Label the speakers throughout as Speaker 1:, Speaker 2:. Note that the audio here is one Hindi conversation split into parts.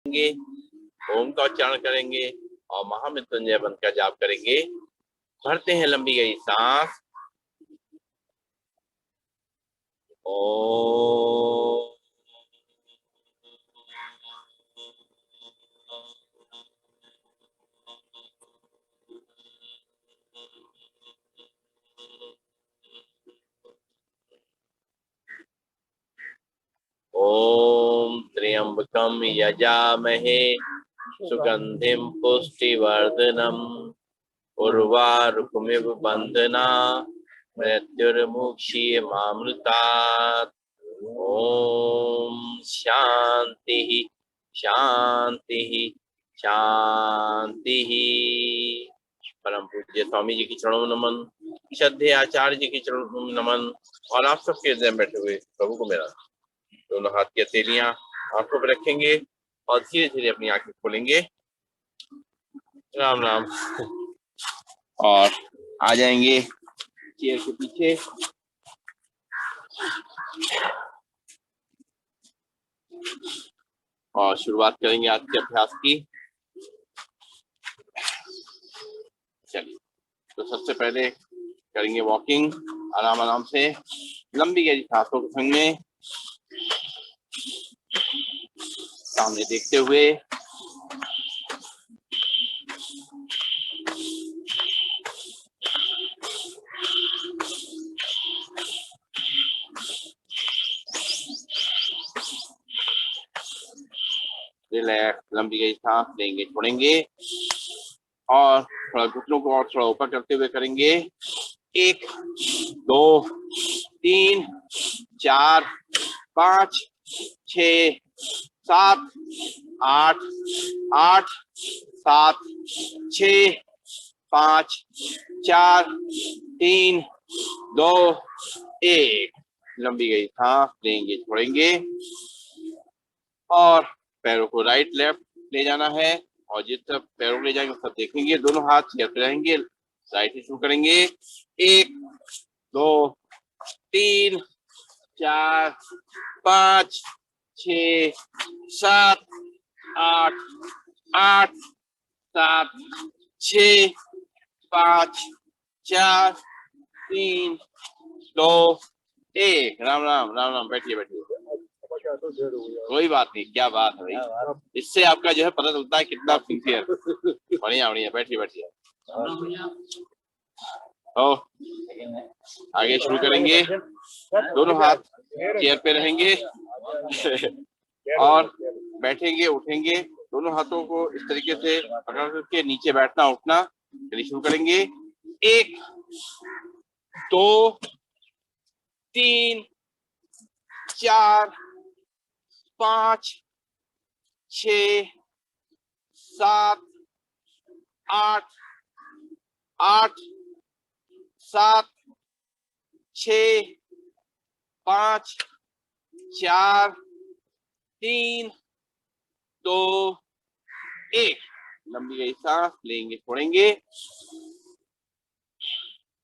Speaker 1: ओम का उच्चारण करेंगे और महामृत्युंजय मंत्र का जाप करेंगे। भरते हैं लंबी गई सांस। ओम ओम त्र्यंबकम यजामहे सुगंधिम पुष्टिवर्धनम उर्वारुकमिव बंधना मृत्युर्मुक्षीयमामृतात्। ओम शांति शांति शांति। परम पूज्य स्वामी जी के चरणों में नमन, श्रद्धेय आचार्य जी के चरणों में नमन और आप सबके हृदय में बैठे हुए प्रभु को मेरा दोनों हाथ की हथेलियां आंखों पर रखेंगे और धीरे धीरे अपनी आंखें खोलेंगे। राम राम। और आ जाएंगे चेयर के पीछे। और शुरुआत करेंगे आज के अभ्यास की। चलिए, तो सबसे पहले करेंगे वॉकिंग आराम आराम से, लंबी गहरी सांसों के संग में, सामने देखते हुए। रिलैक्स, लंबी गहरी सांस लेंगे, छोड़ेंगे और थोड़ा घुटनों को और थोड़ा ऊपर करते हुए करेंगे। 1 2 3 4 5 6 7 8 8 7 6 5 4 3 2 1। लंबी गई सांस लेंगे, छोड़ेंगे और पैरों को राइट लेफ्ट ले जाना है। और जिस तरफ पैरों को ले जाएंगे सब देखेंगे, दोनों हाथ चेयर पे रहेंगे। राइट से शुरू करेंगे। 1 2 3 4 5 6 7 8 8 7 6 5 4 3 2 1। राम राम राम राम। बैठिए बैठिए, कोई बात नहीं। क्या बात है भाई, इससे आपका जो है पता चलता है कितना सिंसियर। बढ़िया बढ़िया, बैठिए बैठिए। ओ आगे शुरू करेंगे। दोनों हाथ चेयर पे रहेंगे और बैठेंगे उठेंगे। दोनों हाथों को इस तरीके से पकड़ करके नीचे बैठना उठना। चलिए शुरू करेंगे। 1 2 3 4 5 6 7 8 8 7 6 5 4 3 2 1। लंबी गई सांस लेंगे, छोड़ेंगे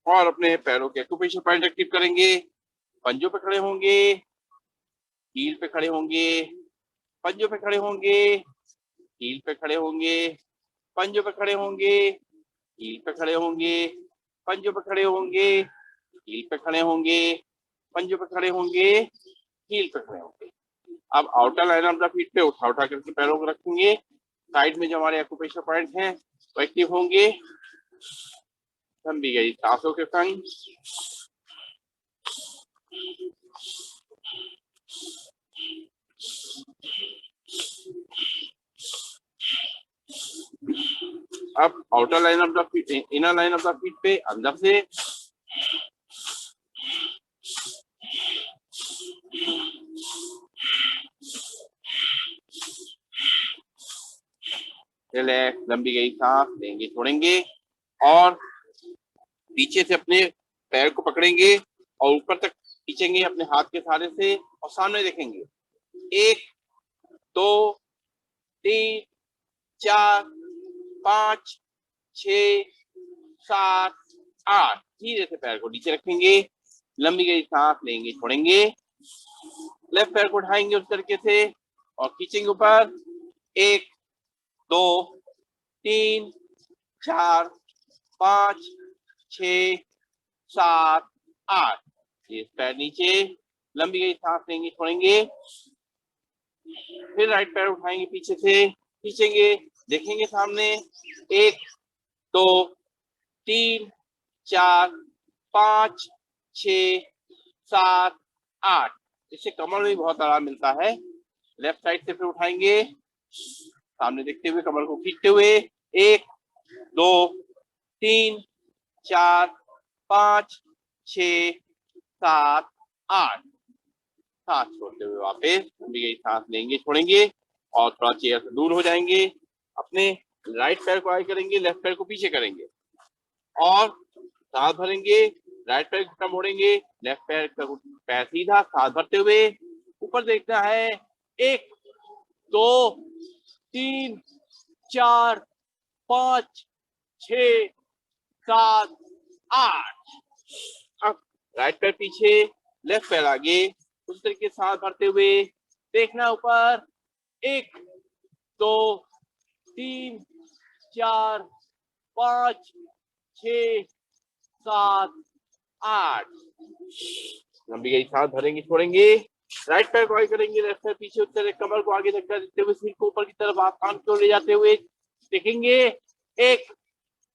Speaker 1: और अपने पैरों के एक्यूप्रेशर पॉइंट एक्टिव करेंगे। पंजों पे खड़े होंगे, हील पे खड़े होंगे, पंजों पे खड़े होंगे, हील पे खड़े होंगे, पंजों पे खड़े होंगे, हील पे खड़े होंगे, पंजों पे खड़े होंगे, हील पे खड़े होंगे, पंजों पे खड़े होंगे, हील पे खड़े होंगे। अब outer line of the feet पे उठा उठा करके पैरों को रखेंगे। साइड में जो हमारे एक्यूप्रेशर पॉइंट हैं वो एक्टिव होंगे। लंबी गई सांसों के संग। अब outer line of the feet, inner line of the feet पे अंदर से रिलैक्स, लंबी गई सांस लेंगे, छोड़ेंगे और पीछे से अपने पैर को पकड़ेंगे और ऊपर तक खींचेंगे अपने हाथ के सहारे से और सामने देखेंगे। 1 2 3 4 5 6 7 8। धीरे से पैर को नीचे रखेंगे, लंबी गई सांस लेंगे, छोड़ेंगे। लेफ्ट पैर को उठाएंगे उस तरीके से और खींचेंगे ऊपर। 1 2 3 4 5 6 7 8। ये पैर नीचे, लंबी गई सांस लेंगे, छोड़ेंगे। फिर राइट पैर उठाएंगे, पीछे से खींचेंगे, देखेंगे सामने। 1 2 3 4 5 6 7 8। इससे कमर में भी बहुत आराम मिलता है। लेफ्ट साइड से फिर उठाएंगे, सामने देखते हुए, कमर को खींचते हुए। 1 2 3 4 5 6 7 8। सांस छोड़ते हुए वापस लंबी गई सांस लेंगे, छोड़ेंगे और थोड़ा चेयर से दूर हो जाएंगे। अपने राइट पैर को आगे करेंगे, लेफ्ट पैर को पीछे करेंगे और सांस भरेंगे। राइट पैर घुटना मोड़ेंगे, लेफ्ट पैर का पैर सीधा, सांस भरते हुए ऊपर देखना है। 1 2 3 4 5 6 7 8। अब राइट पैर पीछे, लेफ्ट पैर आगे, उस तरीके सांस भरते हुए देखना ऊपर। 1 2 3 4 5 6 7 8। लंबी गई सांस भरेंगे, छोड़ेंगे। राइट पैर को आगे करेंगे, लेफ्ट पैर पीछे, उस तरह कमर को आगे धक्का देते हुए सिर को ऊपर की तरफ आसान की ओर ले जाते हुए देखेंगे। 1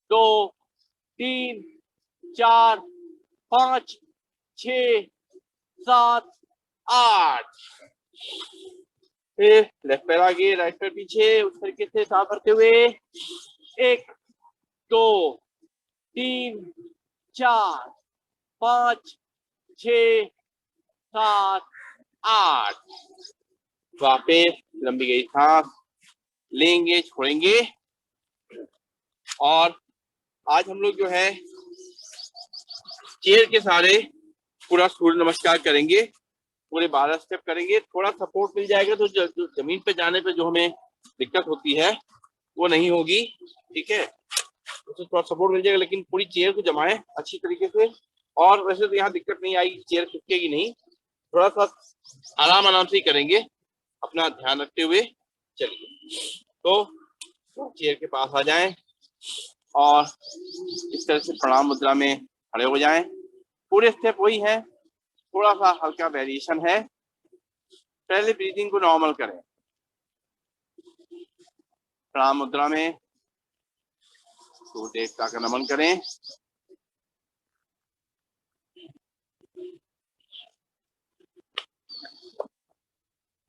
Speaker 1: 2 3 4 5 6 7 8। फिर लेफ्ट पैर आगे, राइट पैर पीछे, उस तरीके से सांस भरते हुए 1 2 3 4 5 6 7 8। वापस लंबी गई सांस लेंगे, छोड़ेंगे। और आज हम लोग जो है चेयर के सहारे पूरा सूर्य नमस्कार करेंगे, पूरे 12 स्टेप करेंगे। थोड़ा सपोर्ट मिल जाएगा तो जमीन पे जाने पे जो हमें दिक्कत होती है वो नहीं होगी, ठीक है। तो थोड़ा सपोर्ट मिल जाएगा, लेकिन पूरी चेयर को जमाएं अच्छी तरीके से। और वैसे तो यहाँ दिक्कत नहीं आई, चेयर खिसकेगी नहीं, थोड़ा सा आराम से ही करेंगे, अपना ध्यान रखते हुए चलिए। तो चेयर के पास आ जाएं और इस तरह से प्रणाम मुद्रा में खड़े हो जाएं। पूरे स्टेप वही है, थोड़ा सा हल्का वेरिएशन है। पहले ब्रीदिंग को नॉर्मल करें, प्रणाम मुद्रा में सूर्य देवता का नमन करें।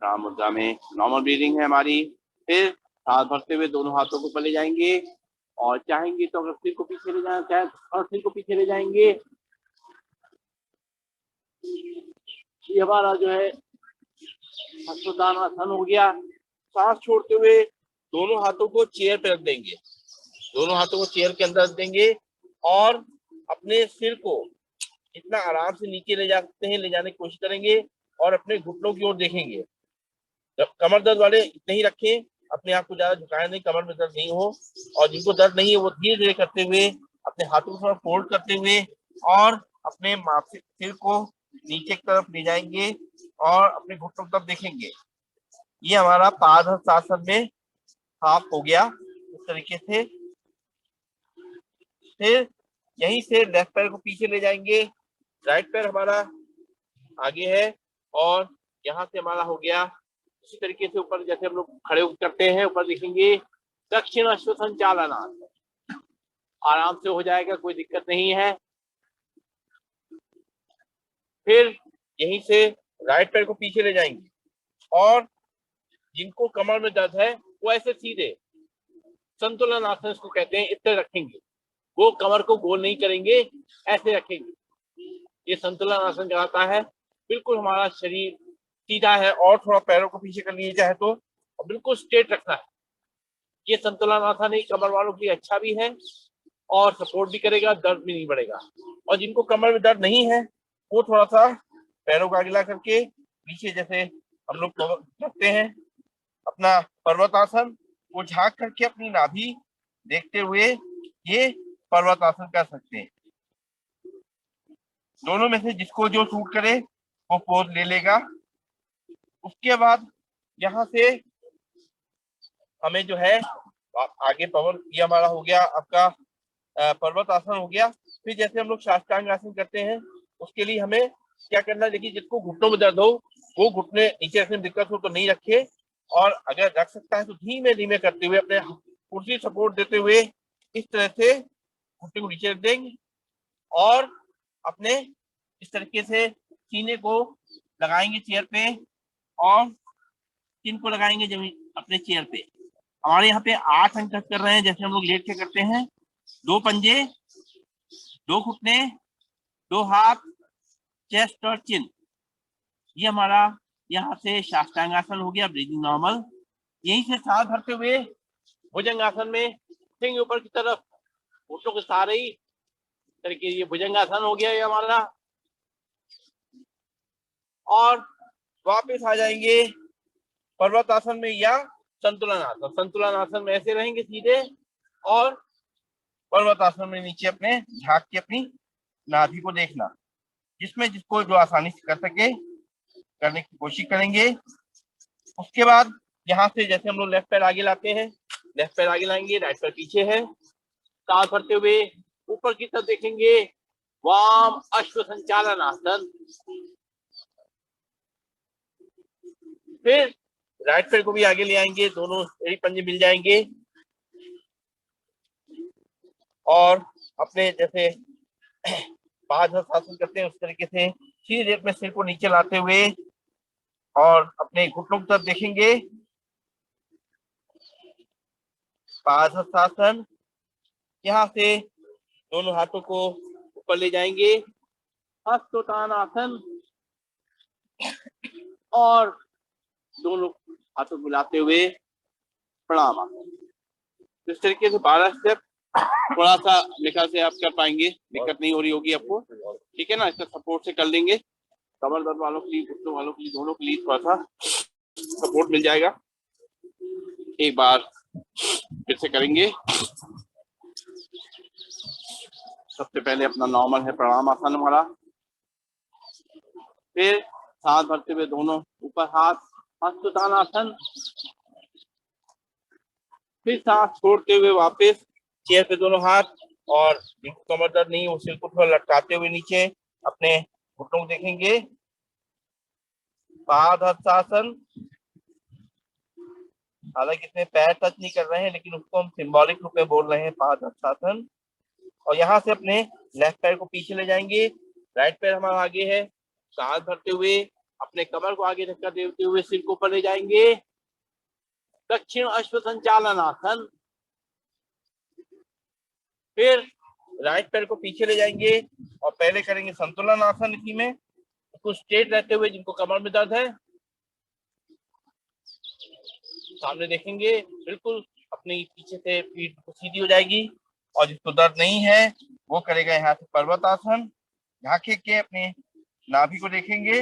Speaker 1: प्रणाम मुद्रा में नॉर्मल ब्रीदिंग है हमारी। फिर सांस भरते हुए दोनों हाथों को ऊपर ले जाएंगे और चाहेंगे तो अगर सिर को पीछे ले जाना चाहे और सिर को पीछे ले जाएंगे। ये हमारा जो है हस्तोत्तानासन हो गया। सांस छोड़ते हुए दोनों हाथों को चेयर पे रख देंगे, दोनों हाथों को चेयर के अंदर रख देंगे और अपने सिर को इतना आराम से नीचे ले जा सकते हैं ले जाने की कोशिश करेंगे और अपने घुटनों की ओर देखेंगे। जब कमर दर्द वाले इतने ही रखें, अपने आप को ज्यादा झुकाए नहीं, कमर में दर्द नहीं हो। और जिनको दर्द नहीं है वो धीरे धीरे करते हुए अपने हाथों को थोड़ा फोल्ड करते हुए और अपने सिर को नीचे की तरफ ले जाएंगे और अपने घुटनों की तरफ देखेंगे। ये हमारा पादहस्तासन में हाफ हो गया इस तरीके से। फिर यहीं से लेफ्ट पैर को पीछे ले जाएंगे, राइट पैर हमारा आगे है और यहाँ से हमारा हो गया इसी तरीके से ऊपर, जैसे हम लोग खड़े करते हैं ऊपर देखेंगे दक्षिण अश्व संचालन। आराम से हो जाएगा, कोई दिक्कत नहीं है। फिर यहीं से राइट पैर को पीछे ले जाएंगे और जिनको कमर में दर्द है वो ऐसे सीधे संतुलन आसन इसको कहते हैं, इस तरह रखेंगे। वो कमर को गोल नहीं करेंगे, ऐसे रखेंगे। ये संतुलन आसन कहलाता है। बिल्कुल हमारा शरीर सीधा है और थोड़ा पैरों को पीछे कर लिए चाहे तो, और बिल्कुल स्ट्रेट रखना है। ये संतुलन आसन ही कमर वालों के लिए अच्छा भी है और सपोर्ट भी करेगा, दर्द भी नहीं बढ़ेगा। और जिनको कमर में दर्द नहीं है वो थोड़ा सा पैरों को आगे करके पीछे, जैसे हम लोग करते हैं अपना पर्वतासन, वो झांक करके अपनी नाभि देखते हुए ये पर्वतासन कर सकते हैं। दोनों में से जिसको जो सूट करे वो पोज ले लेगा। उसके बाद यहाँ से हमें जो है आगे पावर, ये हमारा हो गया आपका पर्वत आसन हो गया। फिर जैसे हम लोग साष्टांग आसन करते हैं, उसके लिए हमें क्या करना है, देखिए जिसको घुटनों में दर्द हो वो घुटने नीचे रखने में दिक्कत हो तो नहीं रखे, और अगर रख सकता है तो धीमे धीमे करते हुए अपने कुर्सी सपोर्ट देते हुए इस तरह से घुटने को नीचे रख देंगे, और अपने इस तरीके से सीने को लगाएंगे चेयर पे, और चिन को लगाएंगे जमीन अपने चेयर पे। हमारे यहाँ पे 8 अंक कर रहे हैं, जैसे हम लोग लेट के करते हैं। 2 पंजे, 2 घुटने, 2 हाथ, चेस्ट और चिन। ये हमारा यहाँ से साष्टांगासन हो गया, ब्रीदिंग नॉर्मल। यहीं से सांस भरते हुए भुजंगासन में सिंह ऊपर की तरफ, घुटनों के सहारे ही तरीके, ये भुजंगासन हो गया ये हमारा। और वापस आ जाएंगे पर्वत आसन में या संतुलन आसन। संतुलन आसन में ऐसे रहेंगे सीधे, और पर्वत आसन में नीचे अपने झांक के अपनी नाभि को देखना, जिसमें जिसको जो आसानी से कर सके करने की कोशिश करेंगे। उसके बाद यहाँ से जैसे हम लोग लेफ्ट पैर आगे लाते हैं, लेफ्ट पैर आगे लाएंगे, राइट पैर पीछे है, सांस भरते हुए ऊपर की तरफ देखेंगे, वाम अश्व संचालन आसन। फिर राइट पैर को भी आगे ले आएंगे, दोनों एड़ी पंजे मिल जाएंगे, और अपने जैसे पादहस्तासन करते हैं उस तरीके से सीधे अपने सिर को नीचे लाते हुए और अपने घुटनों की तरफ देखेंगे। पादहस्तासन, यहाँ से दोनों हाथों को ऊपर ले जाएंगे, हस्तोत्थान आसन, और दोनों हाथों को मिलाते हुए प्रणाम आसन। इस तरीके से 12 स्टेप थोड़ा सा निकाल से आप कर पाएंगे, दिक्कत नहीं हो रही होगी आपको, ठीक है ना। इसका सपोर्ट से कर लेंगे, कमर दर्द वालों के लिए, घुटनों वालों के लिए, दोनों के लिए थोड़ा सा सपोर्ट मिल जाएगा। एक बार फिर से करेंगे। सबसे पहले अपना नॉर्मल है प्रणाम आसन हमारा, फिर सांस भरते हुए दोनों ऊपर हाथ, हस्तोत्थान आसन, फिर सांस छोड़ते हुए वापस चेयर पे दोनों हाथ, और कमर दर्द नहीं हो सिर को थोड़ा लटकाते हुए नीचे अपने घुटनों को देखेंगे, पादहस्तासन। हालांकि इसमें पैर टच नहीं कर रहे हैं, लेकिन उसको हम सिंबॉलिक रूप में बोल रहे हैं पादहस्तासन। और यहाँ से अपने लेफ्ट पैर को पीछे ले जाएंगे, राइट पैर हमारा आगे है, सांस भरते हुए अपने कमर को आगे धक्का देते हुए सिर को ऊपर ले जाएंगे, दक्षिण अश्व संचालन आसन। फिर राइट पैर को पीछे ले जाएंगे और पहले करेंगे संतुलन आसन। इसी में कुछ स्ट्रेट रहते हुए, जिनको कमर में दर्द है सामने देखेंगे, बिल्कुल अपनी पीछे से पीठ सीधी हो जाएगी, और जिसको दर्द नहीं है वो करेगा यहाँ से पर्वत आसन। झांके के अपने नाभि को देखेंगे,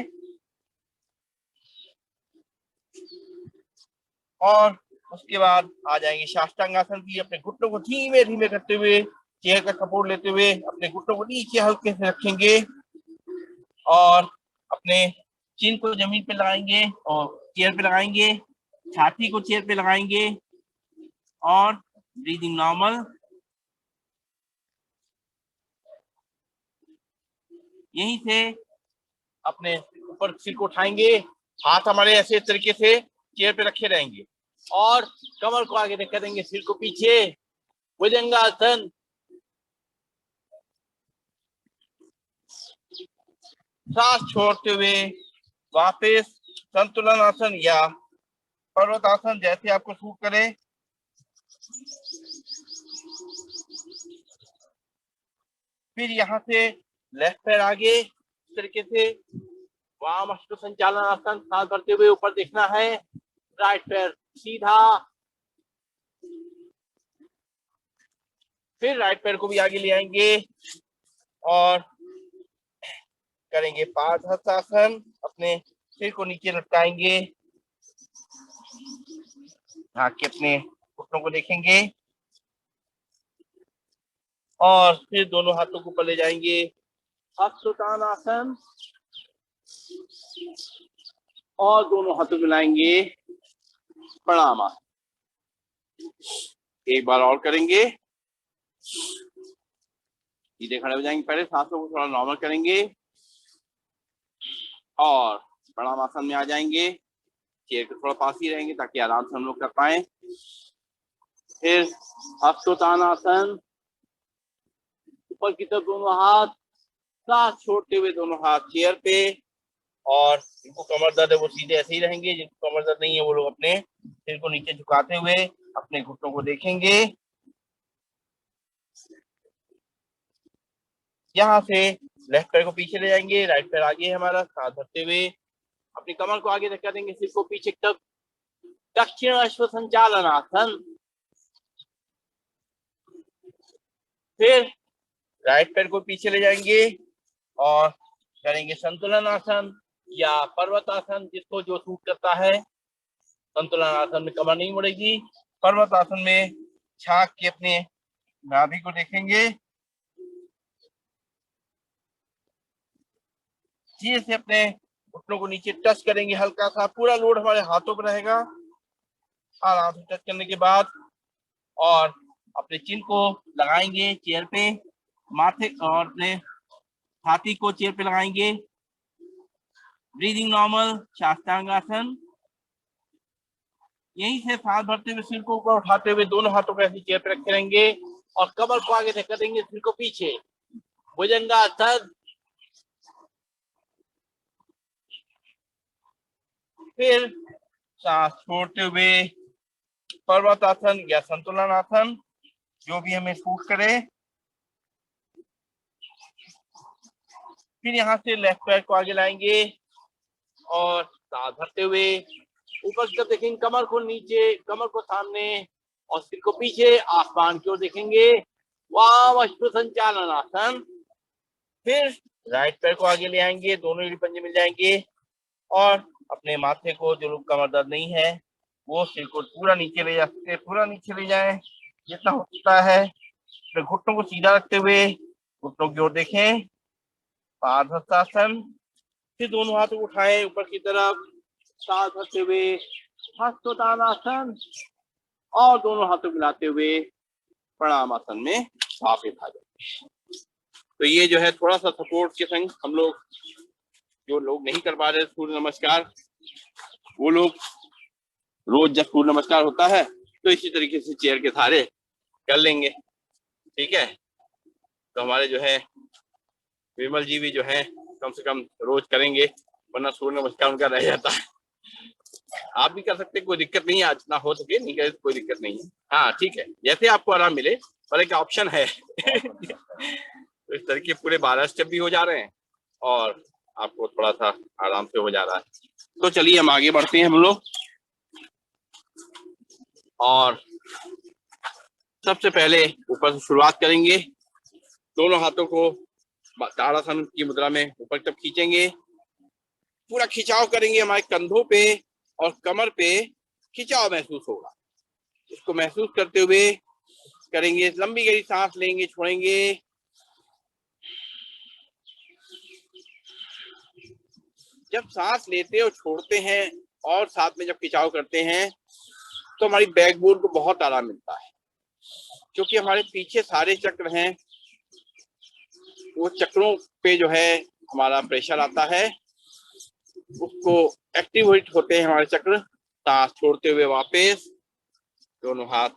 Speaker 1: और उसके बाद आ जाएंगे साष्टांग आसन की। अपने घुटनों को धीमे धीमे करते हुए, चेयर का सपोर्ट लेते हुए अपने घुटनों को नीचे हल्के से रखेंगे, और अपने चिन को जमीन पे लगाएंगे और चेयर पे लगाएंगे, छाती को चेयर पे लगाएंगे, और ब्रीदिंग नॉर्मल। यहीं से अपने ऊपर सिर को उठाएंगे, हाथ हमारे ऐसे तरीके से चेयर पे रखे रहेंगे, और कमर को आगे धक्का देंगे, सिर को पीछे, भुजंगासन। सांस छोड़ते हुए वापस संतुलन आसन या पर्वत आसन, जैसे आपको सूट करे। फिर यहाँ से लेफ्ट पैर आगे इस तरीके से वाम अश्व संचालन आसन, सांस भरते हुए ऊपर देखना है, राइट पैर सीधा, फिर राइट पैर को भी आगे ले आएंगे और करेंगे पादहस्तासन। अपने सिर को नीचे लटकाएंगे, आके अपने घुटनों को देखेंगे, और फिर दोनों हाथों को ऊपर ले जाएंगे, हस्तोत्थान आसन, और दोनों हाथों मिलाएंगे प्रणाम आसन। एक बार और करेंगे, सीधे खड़े हो जाएंगे, पहले सांसों को थोड़ा नॉर्मल करेंगे और प्रणाम आसन में आ जाएंगे। चेयर के थोड़ा पास ही रहेंगे ताकि आराम से हम लोग कर पाए। फिर हस्तोत्तानासन, ऊपर की तरफ दोनों हाथ, सांस छोड़ते हुए दोनों हाथ चेयर पे, और जिनको कमर दर्द है वो सीधे ऐसे ही रहेंगे, जिनको कमर दर्द नहीं है वो लोग अपने सिर को नीचे झुकाते हुए अपने घुटनों को देखेंगे। यहाँ से लेफ्ट पैर को पीछे ले जाएंगे, राइट पैर आगे है हमारा, सांस भरते हुए अपनी कमर को आगे धक्का देंगे, सिर को पीछे की तरफ, दक्षिण अश्व संचालन आसन। फिर राइट पैर को पीछे ले जाएंगे और करेंगे संतुलन आसन या पर्वत आसन, जिसको जो सूट करता है। संतुलन आसन में कमर नहीं मुड़ेगी। पर्वत आसन में छाक के अपने नाभि को देखेंगे, धीरे से अपने घुटनों को नीचे टच करेंगे, हल्का सा, पूरा लोड हमारे हाथों पर रहेगा। आराम से टच करने के बाद और अपने चिन को लगाएंगे चेयर पे, माथे और अपने छाती को चेयर पे लगाएंगे। ब्रीदिंग नॉर्मल, साष्टांगासन। यहीं से सांस भरते हुए सिर को ऊपर उठाते हुए दोनों हाथों को ऐसे चेयर पे रखे रहेंगे और कमर को आगे धक्का देंगे, सिर को पीछे, भुजंगासन। फिर सांस छोड़ते हुए पर्वत आसन या संतुलन आसन, जो भी हमें सूट करे। फिर यहाँ से लेफ्ट पैर को आगे लाएंगे और सांस भरते हुए ऊपर की तरफ देखेंगे, कमर को नीचे, कमर को सामने और सिर को पीछे, आसमान की ओर देखेंगे, वाम अश्व संचालन आसन। फिर राइट पैर को आगे ले आएंगे, दोनों एड़ी पंजे मिल जाएंगे और अपने माथे को, जो लोग कमर दर्द नहीं है वो सिर को पूरा नीचे ले जा सकते, पूरा नीचे ले जाए जितना होता है। फिर घुटनों को सीधा रखते हुए घुटनों की ओर देखें, पादहस्तासन। फिर दोनों हाथ उठाएं ऊपर की तरफ, सांस भरते हुए हस्तोत्तानासन और दोनों हाथों मिलाते हुए प्रणाम आसन में वापस आ जाए। तो ये जो है थोड़ा सा सपोर्ट के संग हम लोग, जो लोग नहीं कर पा रहे सूर्य नमस्कार, वो लोग रोज जब सूर्य नमस्कार होता है तो इसी तरीके से चेयर के सहारे कर लेंगे। ठीक है, तो हमारे जो है विमल जी भी जो है कम से कम रोज करेंगे, वरना सूर्य नमस्कार उनका रह जाता है। आप भी कर सकते हैं, कोई दिक्कत नहीं है, आज ना हो सके नहीं करे कोई दिक्कत नहीं है। हाँ ठीक है, जैसे आपको आराम मिले, पर एक ऑप्शन है। तो इस तरह के पूरे 12 स्टेप भी हो जा रहे हैं और आपको थोड़ा सा आराम से हो जा रहा है। तो चलिए हम आगे बढ़ते हैं हम लोग, और सबसे पहले ऊपर से शुरुआत करेंगे। दोनों हाथों को ताड़ासन की मुद्रा में ऊपर तक खींचेंगे, पूरा खिंचाव करेंगे, हमारे कंधों पे और कमर पे खिंचाव महसूस होगा। इसको महसूस करते हुए करेंगे, लंबी गहरी सांस लेंगे, छोड़ेंगे। जब सांस लेते और छोड़ते हैं और साथ में जब खिंचाव करते हैं तो हमारी बैकबोन को बहुत आराम मिलता है, क्योंकि हमारे पीछे सारे चक्र हैं, वो चक्रों पे जो है हमारा प्रेशर आता है, उसको एक्टिवेट होते हैं हमारे चक्र। सांस छोड़ते हुए वापस दोनों हाथ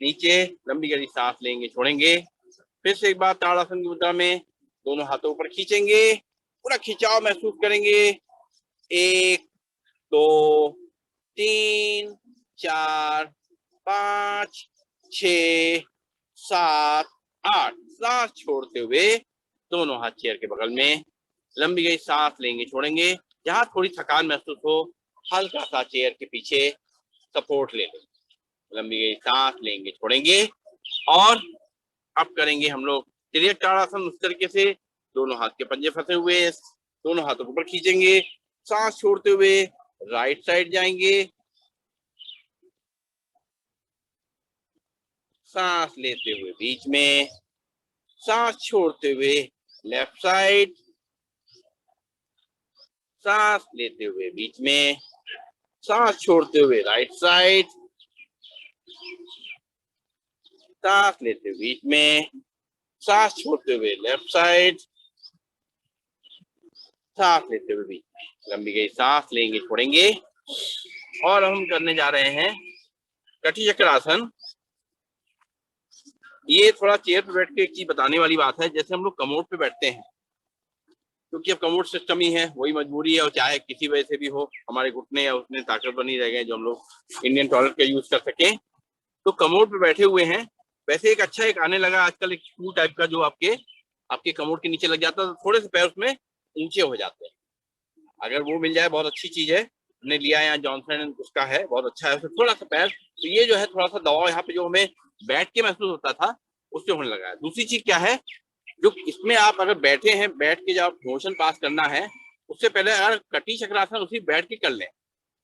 Speaker 1: नीचे, लंबी गहरी सांस लेंगे, छोड़ेंगे। फिर से एक बार ताड़ासन की मुद्रा में दोनों हाथों ऊपर खींचेंगे, पूरा खिंचाव महसूस करेंगे। 1 2 3 4 5 6 7 8। सांस छोड़ते हुए दोनों हाथ चेयर के बगल में, लंबी गई सांस लेंगे, छोड़ेंगे। जहां थोड़ी थकान महसूस हो, हल्का सा चेयर के पीछे सपोर्ट ले लेंगे, लंबी गई सांस लेंगे, छोड़ेंगे। और अब करेंगे हम लोग तिर्यक ताड़ासन उस तरीके से, दोनों हाथ के पंजे फंसे हुए, दोनों हाथों को ऊपर खींचेंगे, सांस छोड़ते हुए राइट साइड जाएंगे, सांस लेते हुए बीच में, सांस छोड़ते हुए लेफ्ट साइड, सांस लेते हुए बीच में, सांस छोड़ते हुए राइट साइड, सांस लेते हुए बीच में, सांस छोड़ते हुए लेफ्ट साइड, सांस लेते हुए बीच में। लंबी गई सांस लेंगे, छोड़ेंगे। और हम करने जा रहे हैं कटी चक्र आसन। ये थोड़ा चेयर पे बैठ के एक चीज बताने वाली बात है, जैसे हम लोग कमोड पे बैठते हैं, क्योंकि अब कमोड सिस्टम ही है, वही मजबूरी है, और चाहे किसी वजह से भी हो, हमारे घुटने या उतने ताकतवर नहीं रह गए जो हम लोग इंडियन टॉयलेट का यूज कर सके, तो कमोड पे बैठे हुए हैं। वैसे एक अच्छा एक आने लगा आजकल, एक स्क्रू टाइप का, जो आपके आपके कमोड के नीचे लग जाता है, तो थोड़े से पैर उसमें ऊंचे हो जाते हैं। अगर वो मिल जाए बहुत अच्छी चीज है, हमने लिया यहाँ जॉनसन उसका है, बहुत अच्छा है। उसमें थोड़ा सा पैर, तो ये जो है थोड़ा सा दबाव यहाँ पे जो हमें बैठ के महसूस होता था उससे होने लगा है। दूसरी चीज क्या है, जो इसमें आप अगर बैठे हैं, बैठ के जब मोशन पास करना है, उससे पहले अगर कटी चक्रासन उसी बैठ के कर लें,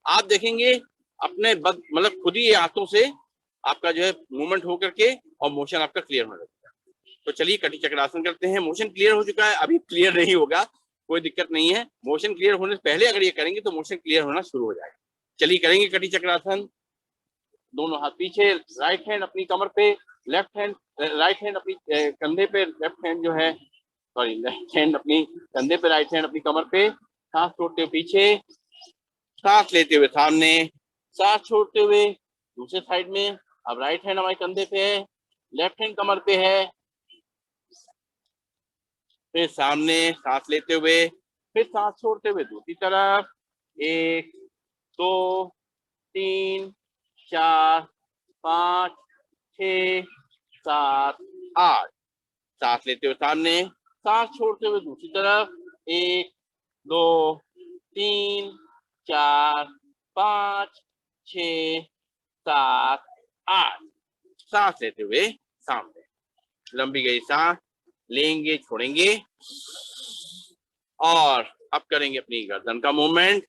Speaker 1: आप देखेंगे अपने मतलब खुद ही हाथों से आपका जो है मूवमेंट हो करके और मोशन आपका क्लियर होने लगता है। तो चलिए कटी चक्रासन करते हैं। मोशन क्लियर हो चुका है, अभी क्लियर नहीं होगा, कोई दिक्कत नहीं है। मोशन क्लियर होने से पहले अगर ये करेंगे तो मोशन क्लियर होना शुरू हो जाएगा। चलिए करेंगे कटी चक्रासन। दोनों हाथ पीछे, राइट हैंड अपनी कमर पे, लेफ्ट हैंड राइट हैंड अपनी कंधे पे, लेफ्ट हैंड जो है सॉरी लेफ्ट हैंड अपनी कंधे पे, राइट हैंड अपनी कमर पे। सांस छोड़ते हुए पीछे, सांस लेते हुए सामने, सांस छोड़ते हुए दूसरे साइड में। अब राइट हैंड हमारे कंधे पे है, लेफ्ट हैंड कमर पे है, फिर सामने सांस लेते हुए, फिर सांस छोड़ते हुए दूसरी तरफ। 1 2 3 4 5 6 7 8। सांस लेते हुए सामने, सांस छोड़ते हुए दूसरी तरफ। 1 2 3 4 5 6 7 8। सांस लेते हुए सामने, लंबी गई सांस लेंगे, छोड़ेंगे। और अब करेंगे अपनी गर्दन का मूवमेंट।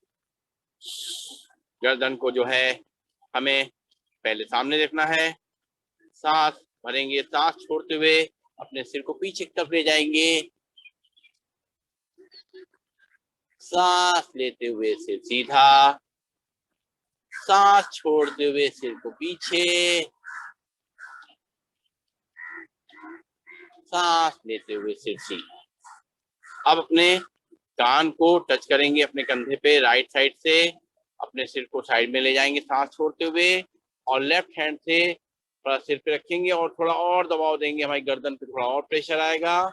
Speaker 1: गर्दन को जो है हमें पहले सामने देखना है। सांस भरेंगे, सांस छोड़ते हुए अपने सिर को पीछे की तरफ ले जाएंगे। सांस लेते हुए सिर सीधा, सांस छोड़ते हुए सिर को पीछे, सांस लेते हुए सिर सीधा। अब अपने कान को टच करेंगे अपने कंधे पे राइट साइड से, अपने सिर को साइड में ले जाएंगे सांस छोड़ते हुए, और लेफ्ट हैंड से थोड़ा सिर पे रखेंगे और थोड़ा और दबाव देंगे, हमारी गर्दन पे थोड़ा और प्रेशर आएगा।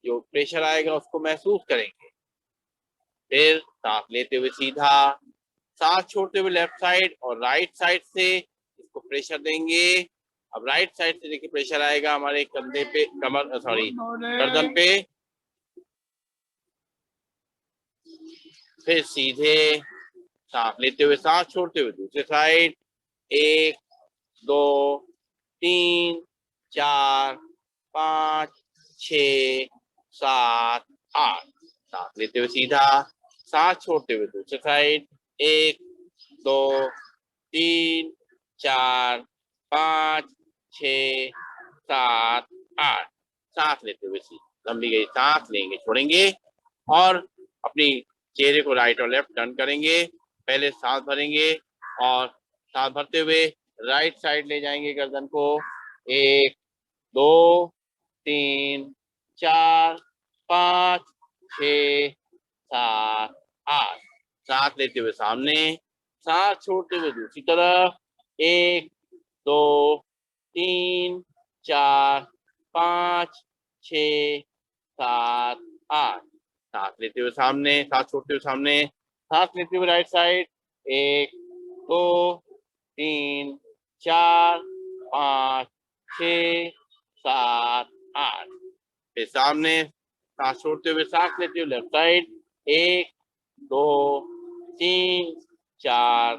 Speaker 1: जो प्रेशर आएगा उसको महसूस करेंगे। फिर सांस लेते हुए सीधा, सांस छोड़ते हुए लेफ्ट साइड और राइट साइड से इसको प्रेशर देंगे। अब राइट साइड से देखिए प्रेशर आएगा हमारे कंधे पे, कमर सॉरी गर्दन पे। फिर सीधे सांस लेते हुए, सांस छोड़ते हुए दूसरे साइड। 1 2 3 4 5 6 7 8। सांस लेते हुए सीधा, सांस छोड़ते हुए दूसरे साइड। 1 2 3 4 5 6 7 8। सांस लेते हुए सीधा, लंबी गई सांस लेंगे, छोड़ेंगे। और अपनी चेहरे को राइट और लेफ्ट टर्न करेंगे। पहले सांस भरेंगे और सांस भरते हुए राइट साइड ले जाएंगे गर्दन को। 1 2 3 4 5 6 7 8। सांस लेते हुए सामने, सांस छोड़ते हुए दूसरी तरफ। 1 2 3 4 5 6 7 8। सांस लेते हुए सामने, सांस छोड़ते हुए सामने, सांस लेते हुए राइट साइड। 1 2 3 4 5 6 7 8। फिर सामने, सांस छोड़ते हुए सांस लेते हुए लेफ्ट साइड। 1 2 3 4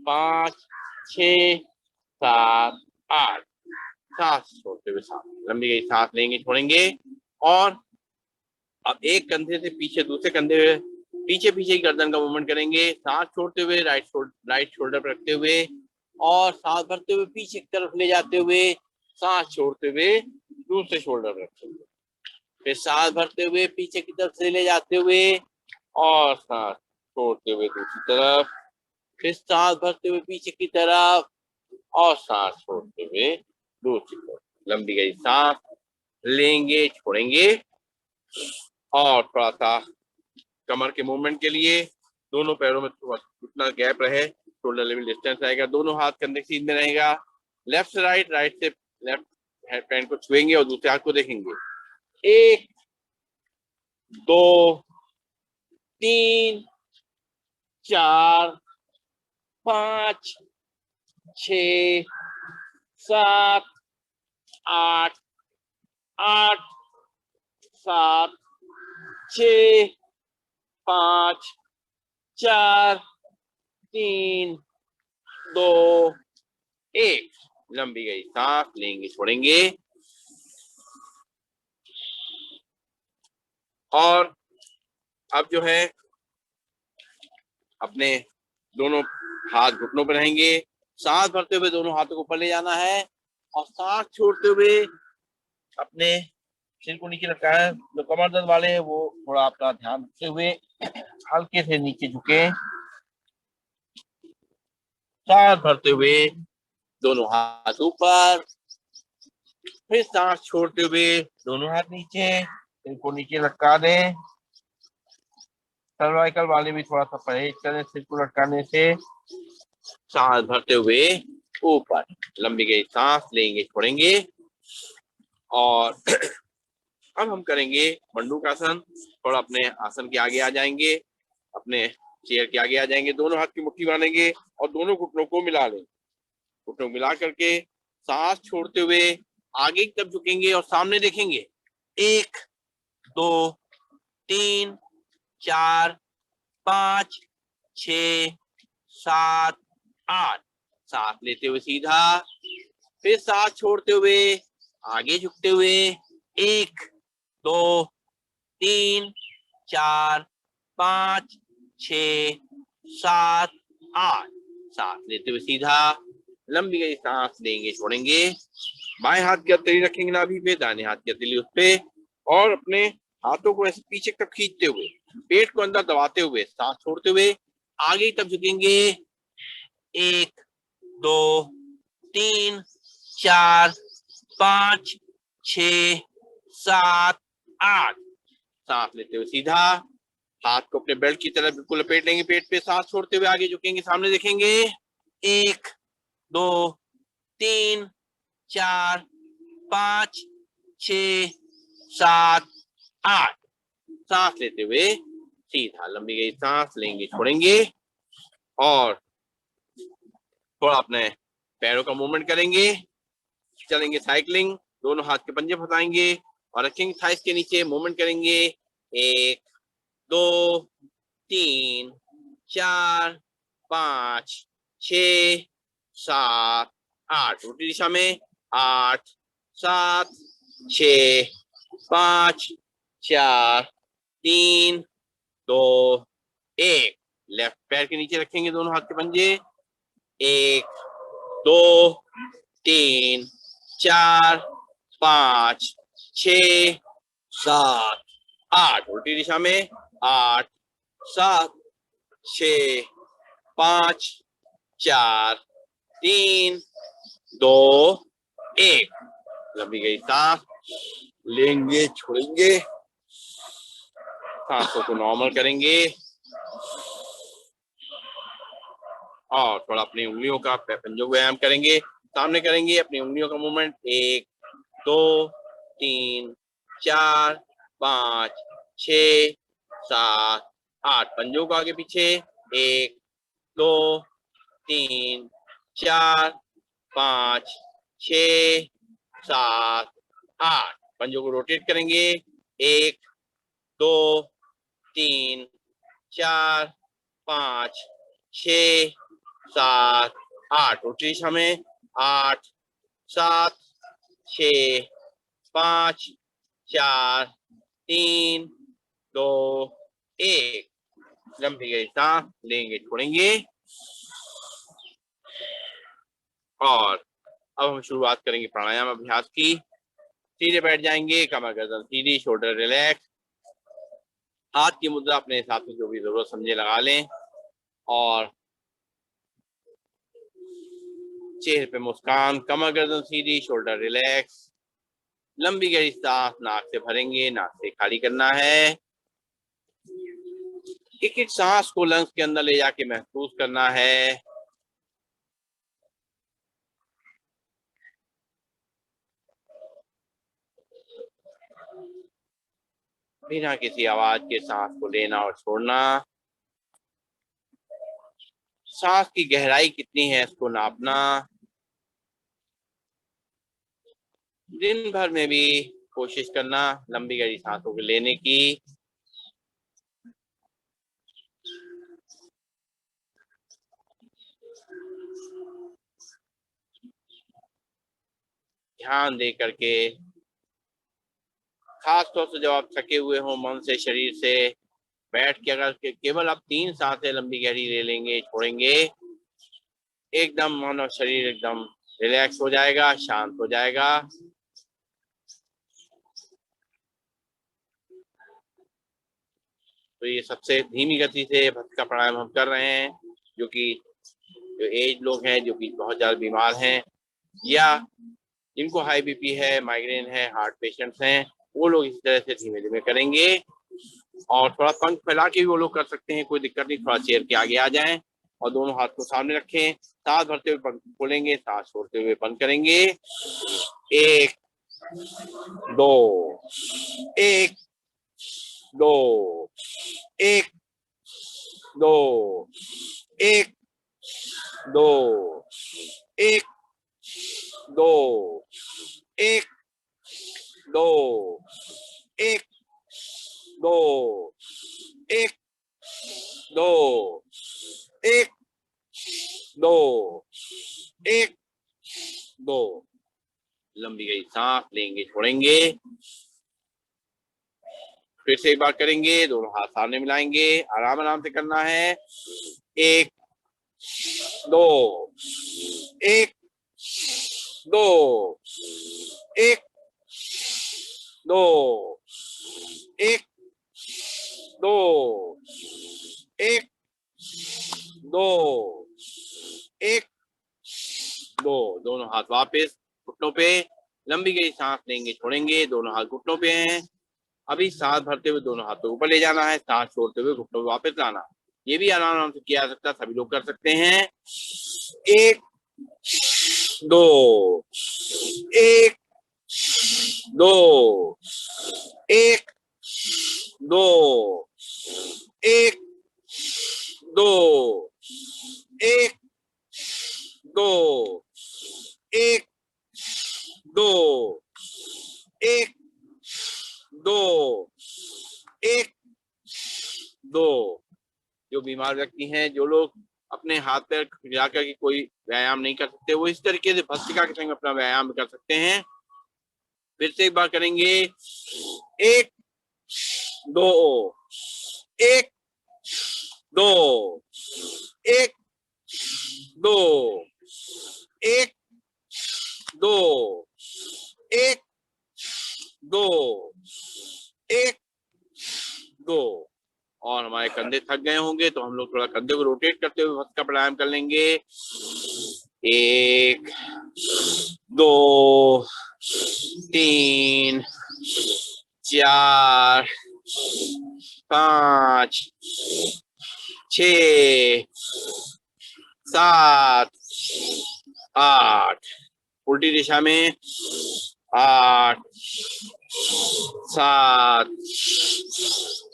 Speaker 1: 5 6 7 8। सांस छोड़ते हुए सामने, लंबी गई सांस लेंगे, छोड़ेंगे। और अब एक कंधे से पीछे दूसरे कंधे पीछे पीछे ही गर्दन का मूवमेंट करेंगे। सांस छोड़ते हुए राइट शोल्डर पर रखते हुए, और सांस भरते हुए पीछे की तरफ ले जाते हुए, सांस छोड़ते हुए दूसरे शोल्डर पर रखते हुए, फिर सांस भरते हुए पीछे की तरफ से ले जाते हुए, और सांस छोड़ते हुए दूसरी तरफ, फिर सांस भरते हुए पीछे की तरफ, और सांस छोड़ते हुए दूसरी तरफ लंबी गई सांस लेंगे, छोड़ेंगे। और थोड़ा सा कमर के मूवमेंट के लिए दोनों पैरों में थोड़ा उतना गैप रहे, शोल्डर लेवल डिस्टेंस रहेगा, दोनों हाथ कंधे के सीधे रहेगा। लेफ्ट से राइट, राइट से लेफ्ट पैर को छुएंगे और दूसरे हाथ को देखेंगे। 1 2 3 4 5 6 7 8 8 7 6 5 4 3 2 1। लंबी गई सांस लेंगे, छोड़ेंगे। और अब जो है अपने दोनों हाथ घुटनों पर रहेंगे, सांस भरते हुए दोनों हाथों को ऊपर ले जाना है और सांस छोड़ते हुए अपने सिर को नीचे रखा है। जो कमर दर्द वाले हैं वो थोड़ा अपना ध्यान रखते हुए हल्के से नीचे झुके, सांस भरते हुए दोनों हाथ ऊपर, फिर सांस छोड़ते हुए दोनों हाथ नीचे, सिर को नीचे लटका दें। सर्वाइकल वाले भी थोड़ा सा परहेज करें सिर को लटकाने से। सांस भरते हुए ऊपर, लंबी गई सांस लेंगे, छोड़ेंगे। और अब हम करेंगे मंडूकासन। थोड़ा अपने आसन के आगे आ जाएंगे, अपने चेयर के आगे आ जाएंगे, दोनों हाथ की मुट्ठी बांधेंगे और दोनों घुटनों को मिला लें। घुटनों को मिला करके सांस छोड़ते हुए आगे की तरफ झुकेंगे और सामने देखेंगे। 1 2 3 4 5 6 7 8। सांस लेते हुए सीधा, फिर सांस छोड़ते हुए आगे झुकते हुए 1 2 3 4 5 6 7 8। सांस लेते हुए सीधा, लंबी गई सांस लेंगे, छोड़ेंगे। बाएं हाथ की हथेली रखेंगे नाभि पे, दाहिने हाथ की हथेली उस पे, और अपने हाथों को ऐसे पीछे तक खींचते हुए पेट को अंदर दबाते हुए सांस छोड़ते हुए आगे तक झुकेंगे। 1 2 3 4 5 6 7 8। सांस लेते हुए सीधा, हाथ को अपने बेल्ट की तरफ बिल्कुल लपेट लेंगे पेट पे, सांस छोड़ते हुए आगे झुकेंगे, सामने देखेंगे। 1 2 3 4 5 6 7 8। सांस लेते हुए सीधा, लंबी गई सांस लेंगे, छोड़ेंगे। और थोड़ा अपने पैरों का मूवमेंट करेंगे, चलेंगे साइकिलिंग, दोनों हाथ के पंजे फंसाएंगे और रखेंगे थाइस के नीचे, मूवमेंट करेंगे। 1 2 3 4 5 6 7 8। उल्टी दिशा में 8 7 6 5 4 3 2 1। लेफ्ट पैर के नीचे रखेंगे दोनों हाथ के पंजे। 1 2 3 4 5 6 7 8। उल्टी दिशा में 8 7 6 5 4 3 2 1। लंबी गई सांस लेंगे, छोड़ेंगे, सांसों को नॉर्मल करेंगे। और थोड़ा अपनी उंगलियों का पंजों को व्यायाम करेंगे, सामने करेंगे अपनी उंगलियों का मूवमेंट। 1 2 3 4 5 6 7 8। पंजों को आगे पीछे। 1 2 3 4 5 6 7 8। पंजों को रोटेट करेंगे। 1 2 3 4 5 6 7 8। उल्टी दिशा में 8 7 6 5 4 3 2 1। लंबी गई सांस लेंगे, छोड़ेंगे। और अब हम शुरुआत करेंगे प्राणायाम अभ्यास की। सीधे बैठ जाएंगे, कमर गर्दन सीधी, शोल्डर रिलैक्स, हाथ की मुद्रा अपने हिसाब से जो भी जरूरत समझे लगा लें। और चेहरे पे मुस्कान, कमर गर्दन सीधी, शोल्डर रिलैक्स। लंबी गहरी सांस नाक से भरेंगे, नाक से खाली करना है। एक एक सांस को लंग्स के अंदर ले जाके महसूस करना है। बिना किसी आवाज के सांस को लेना और छोड़ना। सांस की गहराई कितनी है इसको नापना। दिन भर में भी कोशिश करना लंबी गहरी सांसों को लेने की। ध्यान दे करके, खास तौर से जब आप थके हुए हो मन से, शरीर से, बैठ के अगर केवल आप 3 सांसें लंबी गहरी ले लेंगे, छोड़ेंगे, एकदम मन और शरीर एकदम रिलैक्स हो जाएगा, शांत हो जाएगा। तो ये सबसे धीमी गति से भस्त्रिका प्राणायाम हम कर रहे हैं, जो एज लोग हैं, जो कि बहुत ज्यादा बीमार हैं, या जिनको हाई बीपी है, माइग्रेन है, हार्ट पेशेंट्स हैं, वो लोग इस तरह से धीमे धीमे करेंगे। और थोड़ा पंख फैला के भी वो लोग कर सकते हैं, कोई दिक्कत नहीं। थोड़ा चेयर के आगे आ जाएं और दोनों हाथ को सामने रखें। सांस भरते हुए पंख खोलेंगे, सांस छोड़ते हुए बंद करेंगे। 1 2 1 2 1 2 1 2 1 2 1 2 1 2 1 2 1 2 1 2। लंबी गई सांस लेंगे, छोड़ेंगे। फिर से एक बार करेंगे, दोनों हाथ सामने मिलाएंगे, आराम आराम से करना है। 1 2 1 2 1 2 1 2 1 2 1 2। दोनों हाथ वापस घुटनों पे, लंबी गई सांस लेंगे, छोड़ेंगे, दोनों हाथ घुटनों पे हैं। अभी सांस भरते हुए दोनों हाथों ऊपर ले जाना है, सांस छोड़ते हुए घुटनों पे वापस लाना। ये भी आराम आराम से किया जा सकता है, सभी लोग कर सकते हैं। 1 2 1 2 1 2 1 2 1 2 1 2 1 2 1 2। जो बीमार व्यक्ति हैं, जो लोग अपने हाथ पैर हिला करके कोई व्यायाम नहीं कर सकते, वो इस तरीके से भस्त्रिका के संग अपना व्यायाम कर सकते हैं। फिर से एक बार करेंगे। 1 2 1 2 1 2 1 2 1 2 1 2। और हमारे कंधे थक गए होंगे तो हम लोग थोड़ा कंधे को रोटेट करते हुए भस्त्रिका प्राणायाम कर लेंगे। 1 2 3 4 5 6 7 8। उल्टी दिशा में 8 7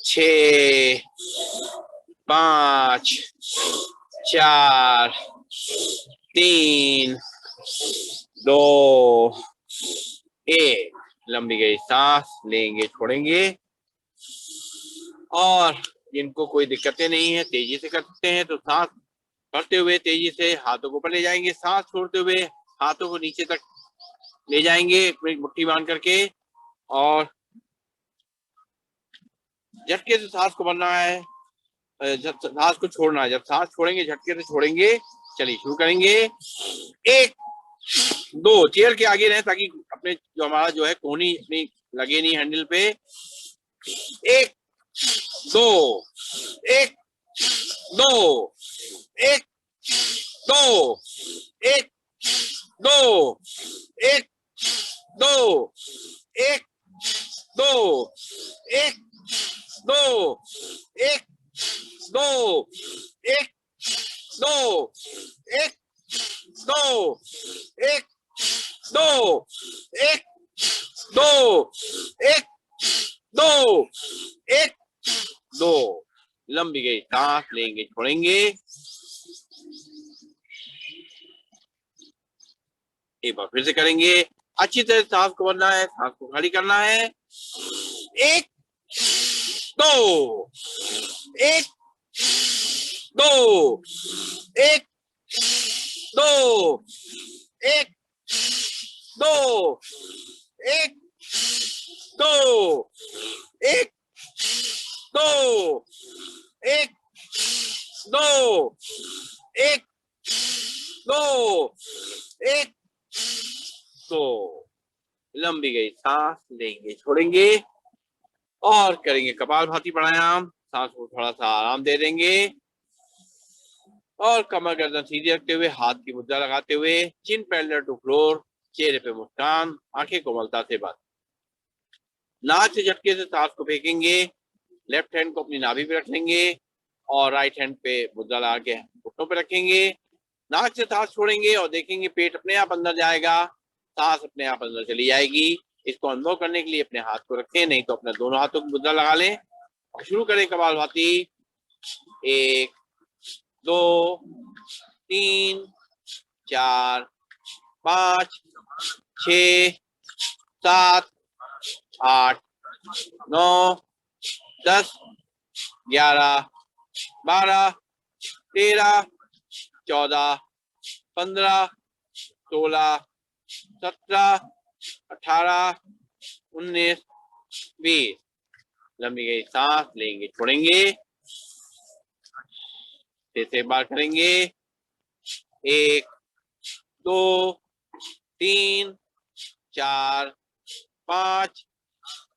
Speaker 1: 6 5 4 3 2 1। लंबी गई सांस लेंगे, छोड़ेंगे। और जिनको कोई दिक्कतें नहीं है, तेजी से कर सकते हैं, तो सांस भरते हुए तेजी से हाथों को ऊपर ले जाएंगे, सांस छोड़ते हुए हाथों को नीचे तक ले जाएंगे मुट्ठी बांध करके, और झटके से सांस को भरना है, जब सांस को छोड़ना है। जब सांस छोड़ेंगे झटके से छोड़ेंगे। चलिए शुरू करेंगे। 1 2 चेयर के आगे रहे ताकि अपने जो हमारा जो है कोहनी अपनी लगे नहीं हैंडल पे। 1 2 1 2 1 2 1 दो, एक, दो, एक, दो, एक, दो, एक, दो, एक, दो, एक, दो, एक, दो, एक, दो, एक, दो, एक, दो। लंबी गई सांस लेंगे, छोड़ेंगे। एक बार फिर से करेंगे। अच्छी तरह सांस को भरना है, सांस को खाली करना है। एक, दो, एक, दो, एक, दो, एक, दो, एक, दो, एक, दो, एक, दो, एक, दो, एक, दो। लंबी गई सांस लेंगे, छोड़ेंगे और करेंगे कपालभाति प्राणायाम। सांस को थोड़ा सा आराम दे देंगे और कमर गर्दन सीधी रखते हुए हाथ की मुद्रा लगाते हुए चिन पैरेलल टू फ्लोर, चेहरे पे मुस्कान, आंखें कोमलता से बंद। नाक से झटके से सांस को फेंकेंगे। लेफ्ट हैंड को अपनी नाभि पे रख लेंगे और राइट हैंड पे मुद्रा लगा के घुटनों पे रखेंगे। नाक से सांस छोड़ेंगे और देखेंगे पेट अपने आप अंदर जाएगा, सांस अपने आप अंदर चली जाएगी। इसको अनुभव करने के लिए अपने हाथ को रखें, नहीं तो अपने दोनों हाथों की मुद्रा लगा लें और शुरू करें कपालभाति। एक, दो, तीन, चार, पाँच, 6, 7, 8, 9, 10, 11, 12, 13, 14, 15, 16, 17, 18, 19, 20। लंबी गई सांस लेंगे, छोड़ेंगे। फिर से एक बार करेंगे। एक, दो, तीन, चार, 5,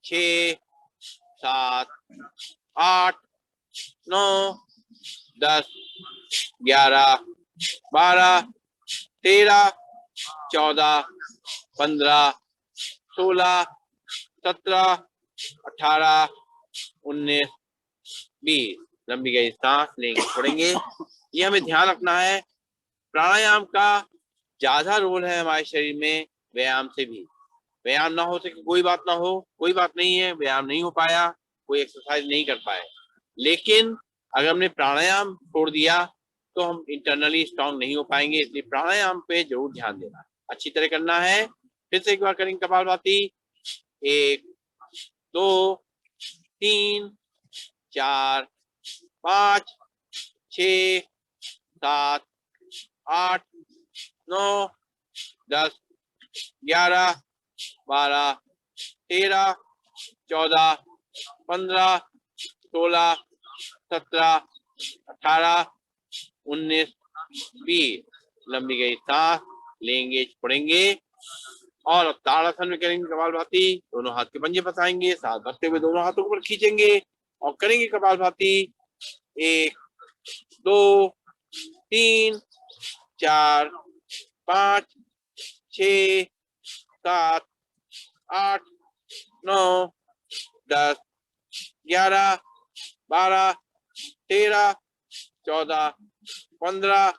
Speaker 1: 6, 7, 8, 9, 10, 11, 12, 13, 14, 15, 16, 17, 18, 19, 20। लंबी गई सांस लेंगे, छोड़ेंगे। ये हमें ध्यान रखना है, प्राणायाम का ज्यादा रोल है हमारे शरीर में व्यायाम से भी। व्यायाम ना हो सके कोई बात ना हो, कोई बात नहीं है, व्यायाम नहीं हो पाया, कोई एक्सरसाइज नहीं कर पाए, लेकिन अगर हमने प्राणायाम छोड़ दिया तो हम इंटरनली स्ट्रांग नहीं हो पाएंगे। इसलिए प्राणायाम पे जरूर ध्यान देना, अच्छी तरह करना है। फिर से एक बार करेंगे कपालभाति। एक, दो, तीन, चार, 5, 6, 7, 8, 9, 10, 11, 12, 13, 14, 15, 16, 17, 18, 19, 20। लंबी गई सांस लेंगे, छोड़ेंगे और ताड़ासन में करेंगे कपालभाति। दोनों हाथ के पंजे फंसाएंगे, सांस भरते हुए दोनों हाथों को ऊपर खींचेंगे और करेंगे कपालभाति। एक, दो, तीन, चार, 5, 6, 7, 8, 9, 10, 11, 12, 13, 14, 15,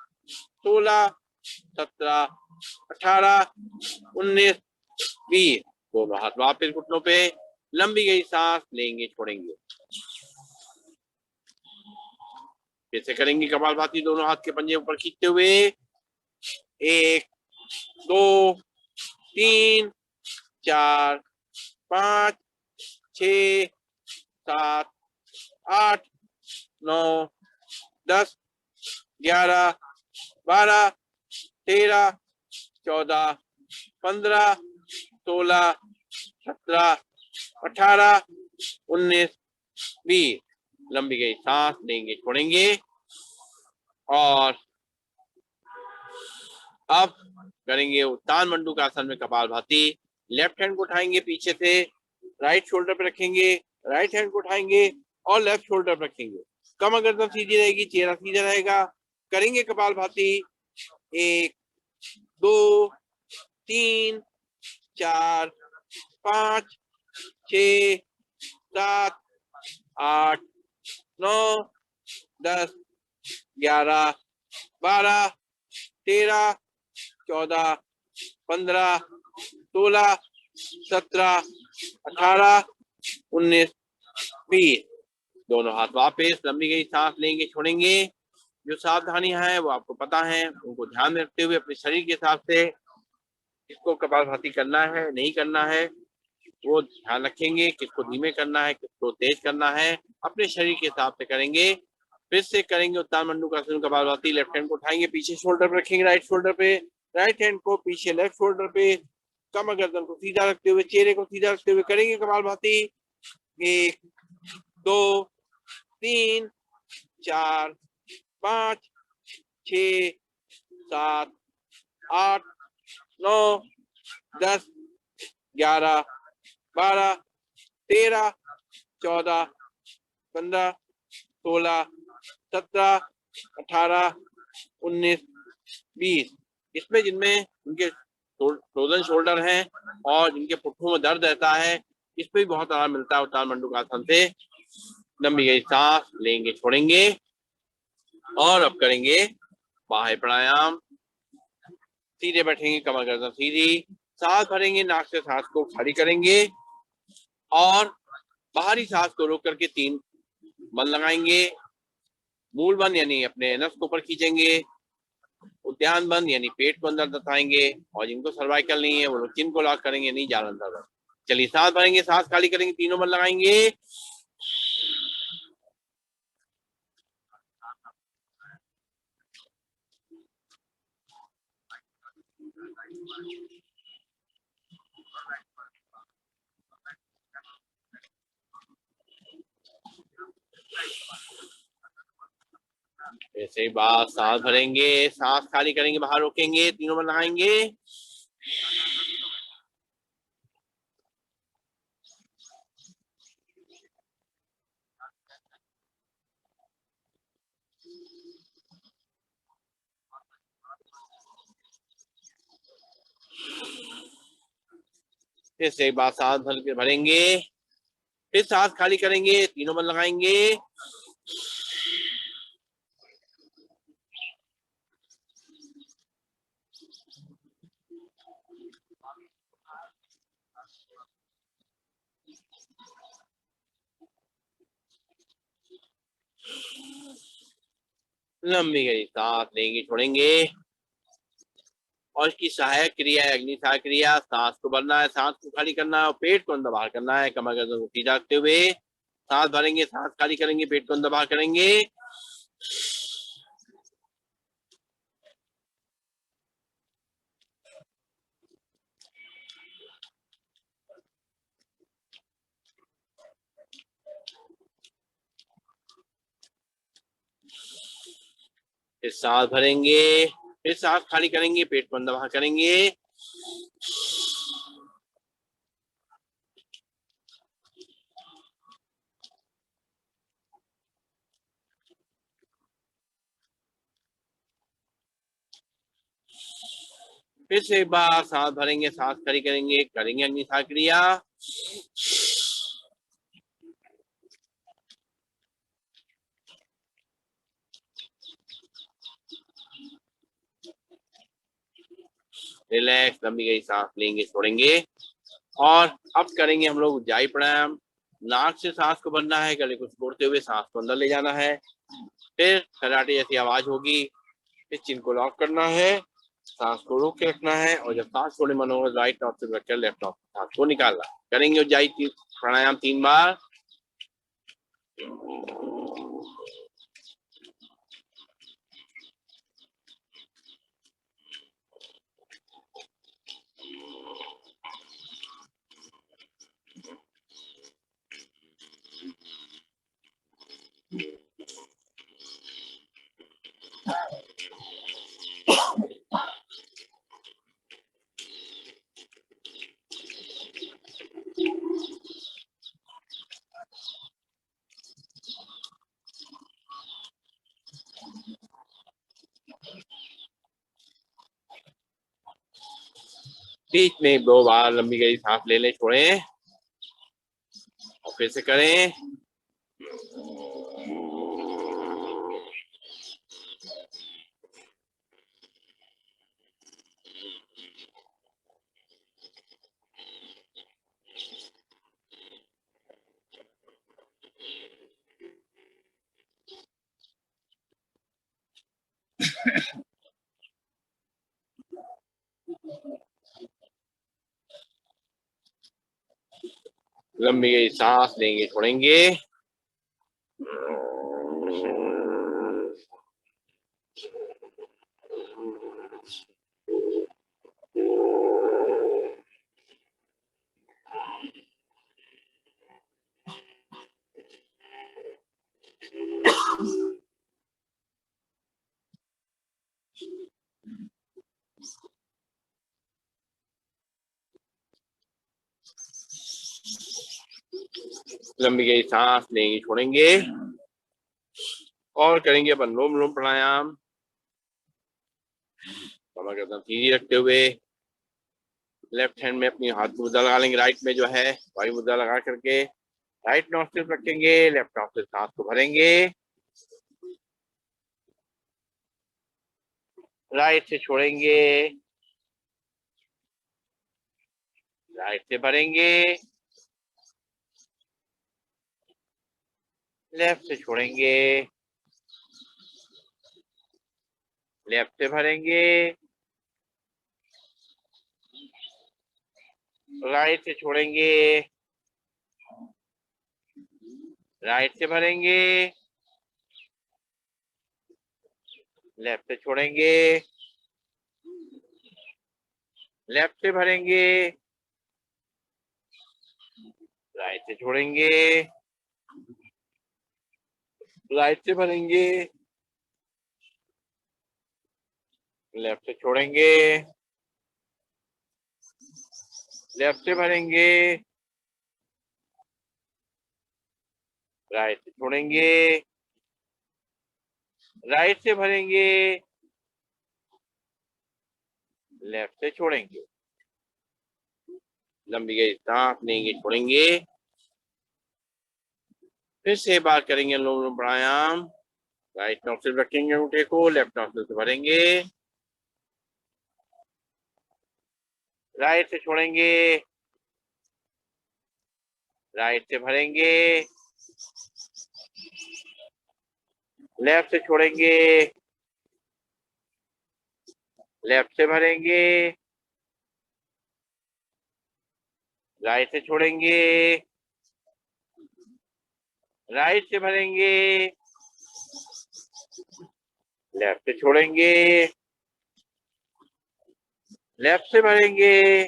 Speaker 1: 16, 17, 18, 19, 20। दोनों हाथ वापस घुटनों पे। लंबी गई सांस लेंगे, छोड़ेंगे। फिर से करेंगे कपालभाति, दोनों हाथ के पंजे ऊपर खींचते हुए। एक, दो, तीन, चार, 5, 6, 7, 8, 9, 10, 11, 12, 13, 14, 15, 16, 17, 18, 19, 20। लंबी गई सांस लेंगे, छोड़ेंगे और अब करेंगे उत्तान मंडूकासन में कपालभाति। लेफ्ट हैंड को उठाएंगे पीछे से, राइट शोल्डर पे रखेंगे, राइट हैंड को उठाएंगे और लेफ्ट शोल्डर पे रखेंगे। कमर गर्दन सीधी रहेगी, चेहरा सीधा रहेगा। करेंगे कपालभाति। एक, दो, 3 4 5 6 7 8 9 10 11 12 13 14 15 16 17 18 19 20। दोनों हाथ वापस, लंबी गई सांस लेंगे छोड़ेंगे। जो सावधानियां हैं वो आपको पता है, उनको ध्यान में रखते हुए अपने शरीर के हिसाब से किसको कपालभाति करना है नहीं करना है वो ध्यान रखेंगे, किसको धीमे करना है किसको तेज करना है अपने शरीर के हिसाब से करेंगे। फिर से करेंगे उत्तान मंडूकासन कपालभाति। लेफ्ट हैंड को उठाएंगे पीछे शोल्डर पर रखेंगे, राइट शोल्डर पे, राइट हैंड को पीछे लेफ्ट शोल्डर पे, कमर गर्दन को सीधा रखते हुए चेहरे को सीधा रखते हुए करेंगे कपालभाति। 1 2 3 4 5 6 7 8 9 10 11 12 13 14 15 16 17 18 19 20। इसमें जिनमें उनके फ्रोजन शोल्डर हैं और जिनके पुट्ठों में दर्द रहता है इस पे भी बहुत आराम मिलता है उत्तान मंडूकासन से। लंबी गई सांस लेंगे छोड़ेंगे और अब करेंगे बाह्य प्राणायाम। सीधे बैठेंगे, कमर गर्दन सीधी, सांस भरेंगे, नाक से सांस को खाली करेंगे और बाहरी सांस को रोक करके 3 बल लगाएंगे। मूल बंद यानी अपने नस को ऊपर खींचेंगे, उद्यान बंद यानी पेट को अंदर दबाएंगे और जिनको सर्वाइकल नहीं है वो लोग चिन को लॉक करेंगे, नहीं जान अंदर। चलिए सांस भरेंगे, सांस खाली करेंगे, तीनों बल लगाएंगे। ऐसे ही बात, सांस भरेंगे, सांस खाली करेंगे, बाहर रोकेंगे, तीनों बल लगाएंगे। ऐसे ही बात, सांस भर के भरेंगे, फिर सांस खाली करेंगे, तीनों बल लगाएंगे। लंबी गई सांस लेंगे छोड़ेंगे और इसकी सहायक क्रिया है अग्नि सहायक क्रिया। सांस को भरना है, सांस को खाली करना है और पेट को अंदर बाहर करना है, कमर गर्दन को सीधा रखते हुए सांस भरेंगे, सांस खाली करेंगे, पेट को अंदर बाहर करेंगे। फिर सांस भरेंगे, फिर सांस खाली करेंगे, पेट को अंदर बाहर करेंगे। फिर से एक बार सांस भरेंगे, सांस खाली करेंगे, करेंगे अग्नि सहायक क्रिया। रिलैक्स, लंबी गई सांस लेंगे छोड़ेंगे और अब करेंगे हम लोग ऊंचाई प्राणायाम। नाक से सांस को भरना है, गले को छोड़ते हुए सांस को अंदर ले जाना है, फिर खराटे जैसी आवाज होगी, फिर चिन को लॉक करना है, सांस को रोक के रखना है और जब सांस छोड़ने मन हो राइट नॉफ से रखकर लेफ्ट नॉफ सांस को निकालना। करेंगे ऊंचाई प्राणायाम 3 बार। बीच में 2 बार लंबी गहरी सांस ले लें, छोड़ें और फिर से करें। लंबी गहरी सांस लेंगे, छोड़ेंगे। लंबी गहरी सांस लेंगे, छोड़ेंगे और करेंगे अपन अनुलोम विलोम प्राणायाम। कमर गर्दन सीधी रखते हुए लेफ्ट हैंड में अपनी हाथ मुद्रा लगा लेंगे, राइट में जो है वायु मुद्रा लगा करके राइट नॉस्ट्रिल रखेंगे, लेफ्ट नॉस्ट्रिल सांस को भरेंगे, राइट से छोड़ेंगे, राइट से भरेंगे, लेफ्ट से छोड़ेंगे, लेफ्ट से भरेंगे, राइट से छोड़ेंगे, राइट से भरेंगे, लेफ्ट से छोड़ेंगे, लेफ्ट से भरेंगे, राइट से छोड़ेंगे, राइट से भरेंगे, लेफ्ट से छोड़ेंगे, लेफ्ट से भरेंगे, राइट से छोड़ेंगे, राइट से भरेंगे, लेफ्ट से छोड़ेंगे। लंबी गहरी सांस लेंगे, छोड़ेंगे, फिर से बात करेंगे अनुलोम विलोम प्राणायाम। राइट नॉस्ट्रिल रखेंगे अंगूठे को, लेफ्ट नॉस्ट्रिल से भरेंगे, राइट से छोड़ेंगे, राइट से भरेंगे, लेफ्ट से छोड़ेंगे, लेफ्ट से भरेंगे, राइट से छोड़ेंगे, राइट से भरेंगे, लेफ्ट से छोड़ेंगे, लेफ्ट से भरेंगे,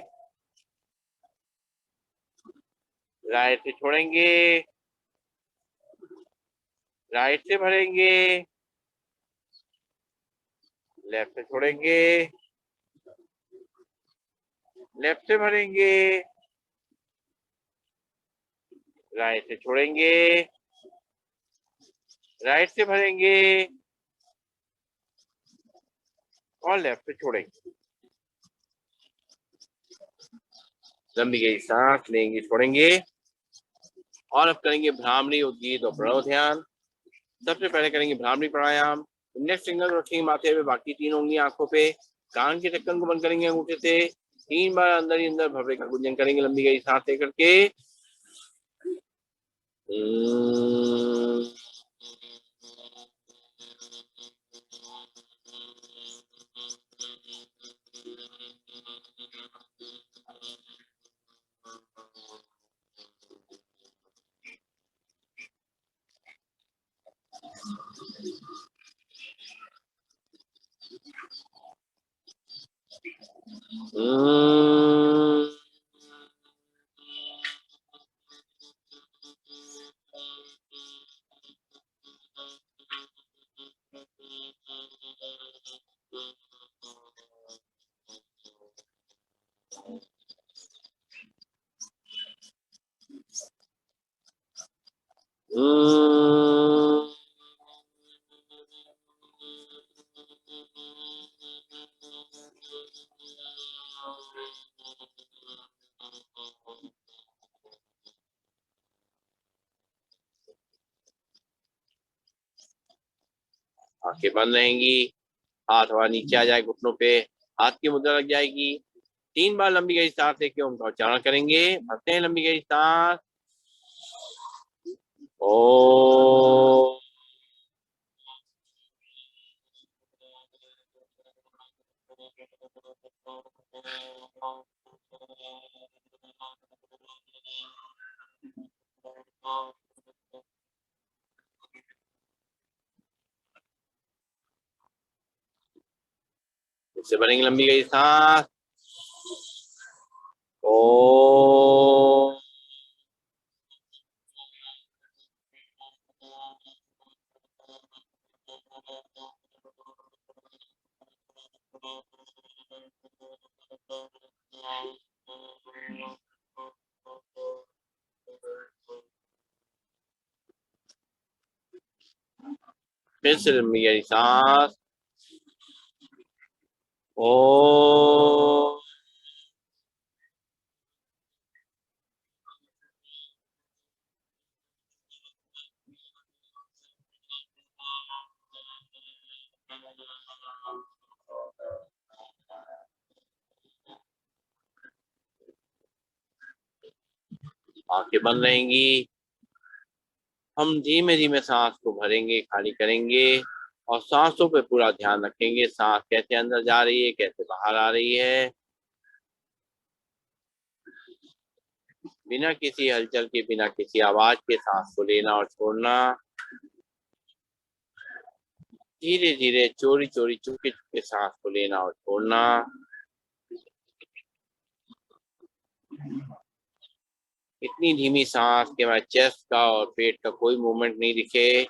Speaker 1: राइट से छोड़ेंगे, राइट से भरेंगे, लेफ्ट से छोड़ेंगे, लेफ्ट से भरेंगे, राइट से छोड़ेंगे, राइट से भरेंगे और लेफ्ट से छोड़ेंगे। लंबी गहरी सांस लेंगे, छोड़ेंगे और अब करेंगे भ्रामरी, उद्गीत और प्रणव ध्यान। सबसे पहले करेंगे भ्रामरी प्राणायाम। इंडेक्स फिंगर रखेंगे माथे पे, बाकी 3 उंगली आंखों पे, कान के ढक्कन को बंद करेंगे अंगूठे से, 3 बार अंदर ही अंदर भव्य का गुंजन करेंगे लंबी गहरी सांस लेकर के। आंखें बंद रहेंगी, हाथ हवा नीचे आ जाए, घुटनों पे हाथ की मुद्रा लग जाएगी। 3 बार लंबी गहरी सांस लेके ओम का उच्चारण करेंगे। भरते हैं लंबी गहरी सांस, ओ। इससे भरेंगे लंबी गहरी सांस, ओ। फिर से लंबी गहरी सांस, ओ। आंखें बंद रहेंगी। हम धीमे धीमे सांस को भरेंगे, खाली करेंगे और सांसों पे पूरा ध्यान रखेंगे। सांस कैसे अंदर जा रही है, कैसे बाहर आ रही है, बिना किसी हलचल के, बिना किसी आवाज के सांस को लेना और छोड़ना। धीरे धीरे, चोरी चोरी, चुपके चुपके सांस को लेना और छोड़ना। इतनी धीमी सांस कि हमारे चेस्ट का और पेट का कोई मूवमेंट नहीं दिखे।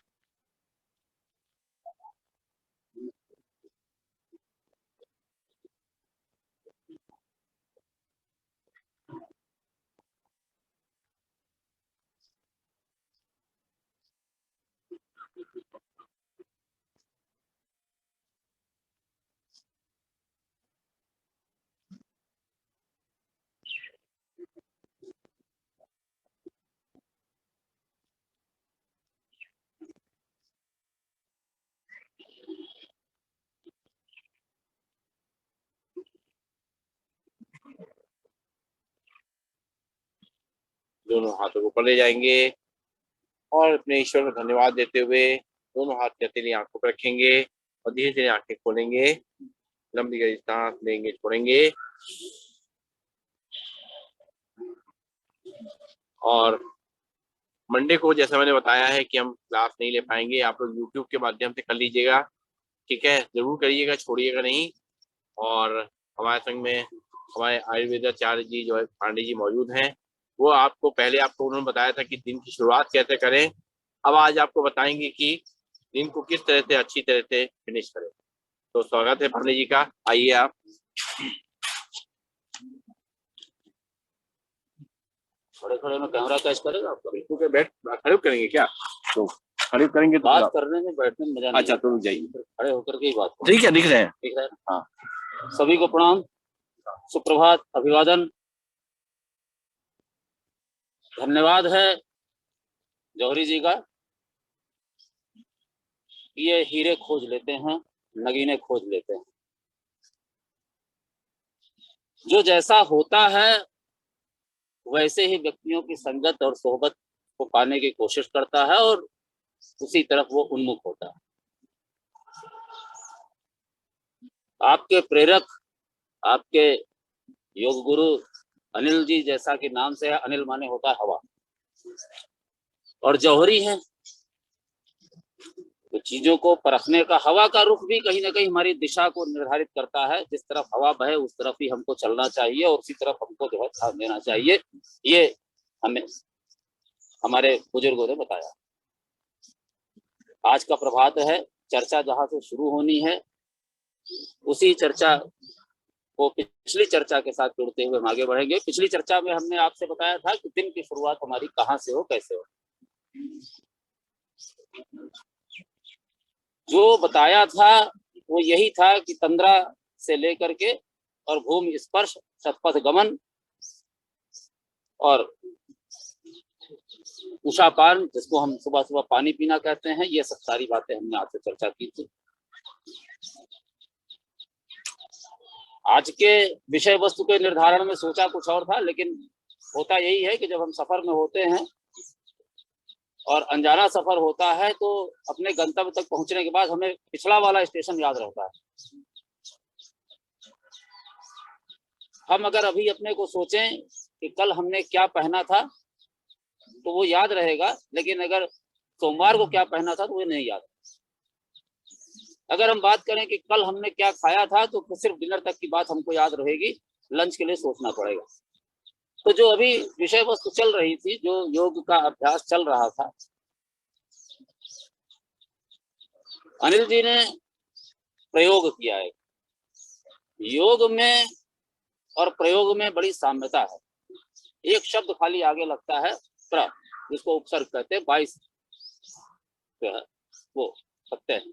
Speaker 1: दोनों हाथों को ऊपर ले जाएंगे और अपने ईश्वर को धन्यवाद देते हुए दोनों हाथ की हथेली आंखों पर रखेंगे और धीरे धीरे आंखें खोलेंगे। लंबी गहरी सांस लेंगे, छोड़ेंगे। और मंडे को जैसा मैंने बताया है कि हम क्लास नहीं ले पाएंगे, आप लोग यूट्यूब के माध्यम से कर लीजिएगा। ठीक है, जरूर करिएगा, छोड़िएगा नहीं। और हमारे संग में हमारे आयुर्वेदाचार्य जी जो है पांडे जी मौजूद हैं। वो आपको पहले आपको उन्होंने बताया था कि दिन की शुरुआत कैसे करें। अब आज आपको बताएंगे कि दिन को किस तरह से अच्छी तरह से फिनिश करें। तो स्वागत है पांडे जी का, आइए आप।
Speaker 2: खड़े खड़े में कैमरा कैच करेगा आपका?
Speaker 1: बिल्कुल, बैठ खड़े करेंगे क्या? तो खड़े करेंगे तो
Speaker 2: बात करने में, बैठने में मजा नहीं।
Speaker 1: अच्छा, तो रुक जाइए,
Speaker 2: खड़े होकर के ही बात।
Speaker 1: ठीक है, दिख रहे हैं,
Speaker 2: ठीक है। हाँ, सभी को प्रणाम, सुप्रभात, अभिवादन। धन्यवाद है जौहरी जी का। ये हीरे खोज लेते हैं, नगीने खोज लेते हैं। जो जैसा होता है वैसे ही व्यक्तियों की संगत और सोहबत को पाने की कोशिश करता है और उसी तरफ वो उन्मुख होता है। आपके प्रेरक, आपके योग गुरु अनिल जी जैसा कि नाम से है, अनिल माने होता है हवा, और जौहरी है तो चीजों को परखने का। हवा का रुख भी कहीं ना कहीं हमारी दिशा को निर्धारित करता है। जिस तरफ हवा बहे उस तरफ ही हमको चलना चाहिए और उसी तरफ हमको जो है ध्यान देना चाहिए। ये हमें हमारे बुजुर्गों ने बताया। आज का प्रभात है, चर्चा जहां से शुरू होनी है उसी चर्चा को पिछली चर्चा के साथ जोड़ते हुए हम आगे बढ़ेंगे। पिछली चर्चा में हमने आपसे बताया था कि दिन की शुरुआत हमारी कहाँ से हो, कैसे हो। जो बताया था वो यही था कि तंद्रा से लेकर के और भूमि स्पर्श, शतपथ गमन और उषापान, जिसको हम सुबह सुबह पानी पीना कहते हैं, ये सब सारी बातें हमने आपसे चर्चा की थी। आज के विषय वस्तु के निर्धारण में सोचा कुछ और था, लेकिन होता यही है कि जब हम सफर में होते हैं और अनजाना सफर होता है तो अपने गंतव्य तक पहुंचने के बाद हमें पिछला वाला स्टेशन याद रहता है। हम अगर अभी अपने को सोचें कि कल हमने क्या पहना था तो वो याद रहेगा, लेकिन अगर सोमवार को क्या पहना था तो वो नहीं याद। अगर हम बात करें कि कल हमने क्या खाया था तो सिर्फ डिनर तक की बात हमको याद रहेगी, लंच के लिए सोचना पड़ेगा। तो जो अभी विषय वस्तु चल रही थी, जो योग का अभ्यास चल रहा था, अनिल जी ने प्रयोग किया है। योग में और प्रयोग में बड़ी साम्यता है। एक शब्द खाली आगे लगता है प्र, जिसको उपसर्ग कहते हैं, 22 जो है वो सत्य है।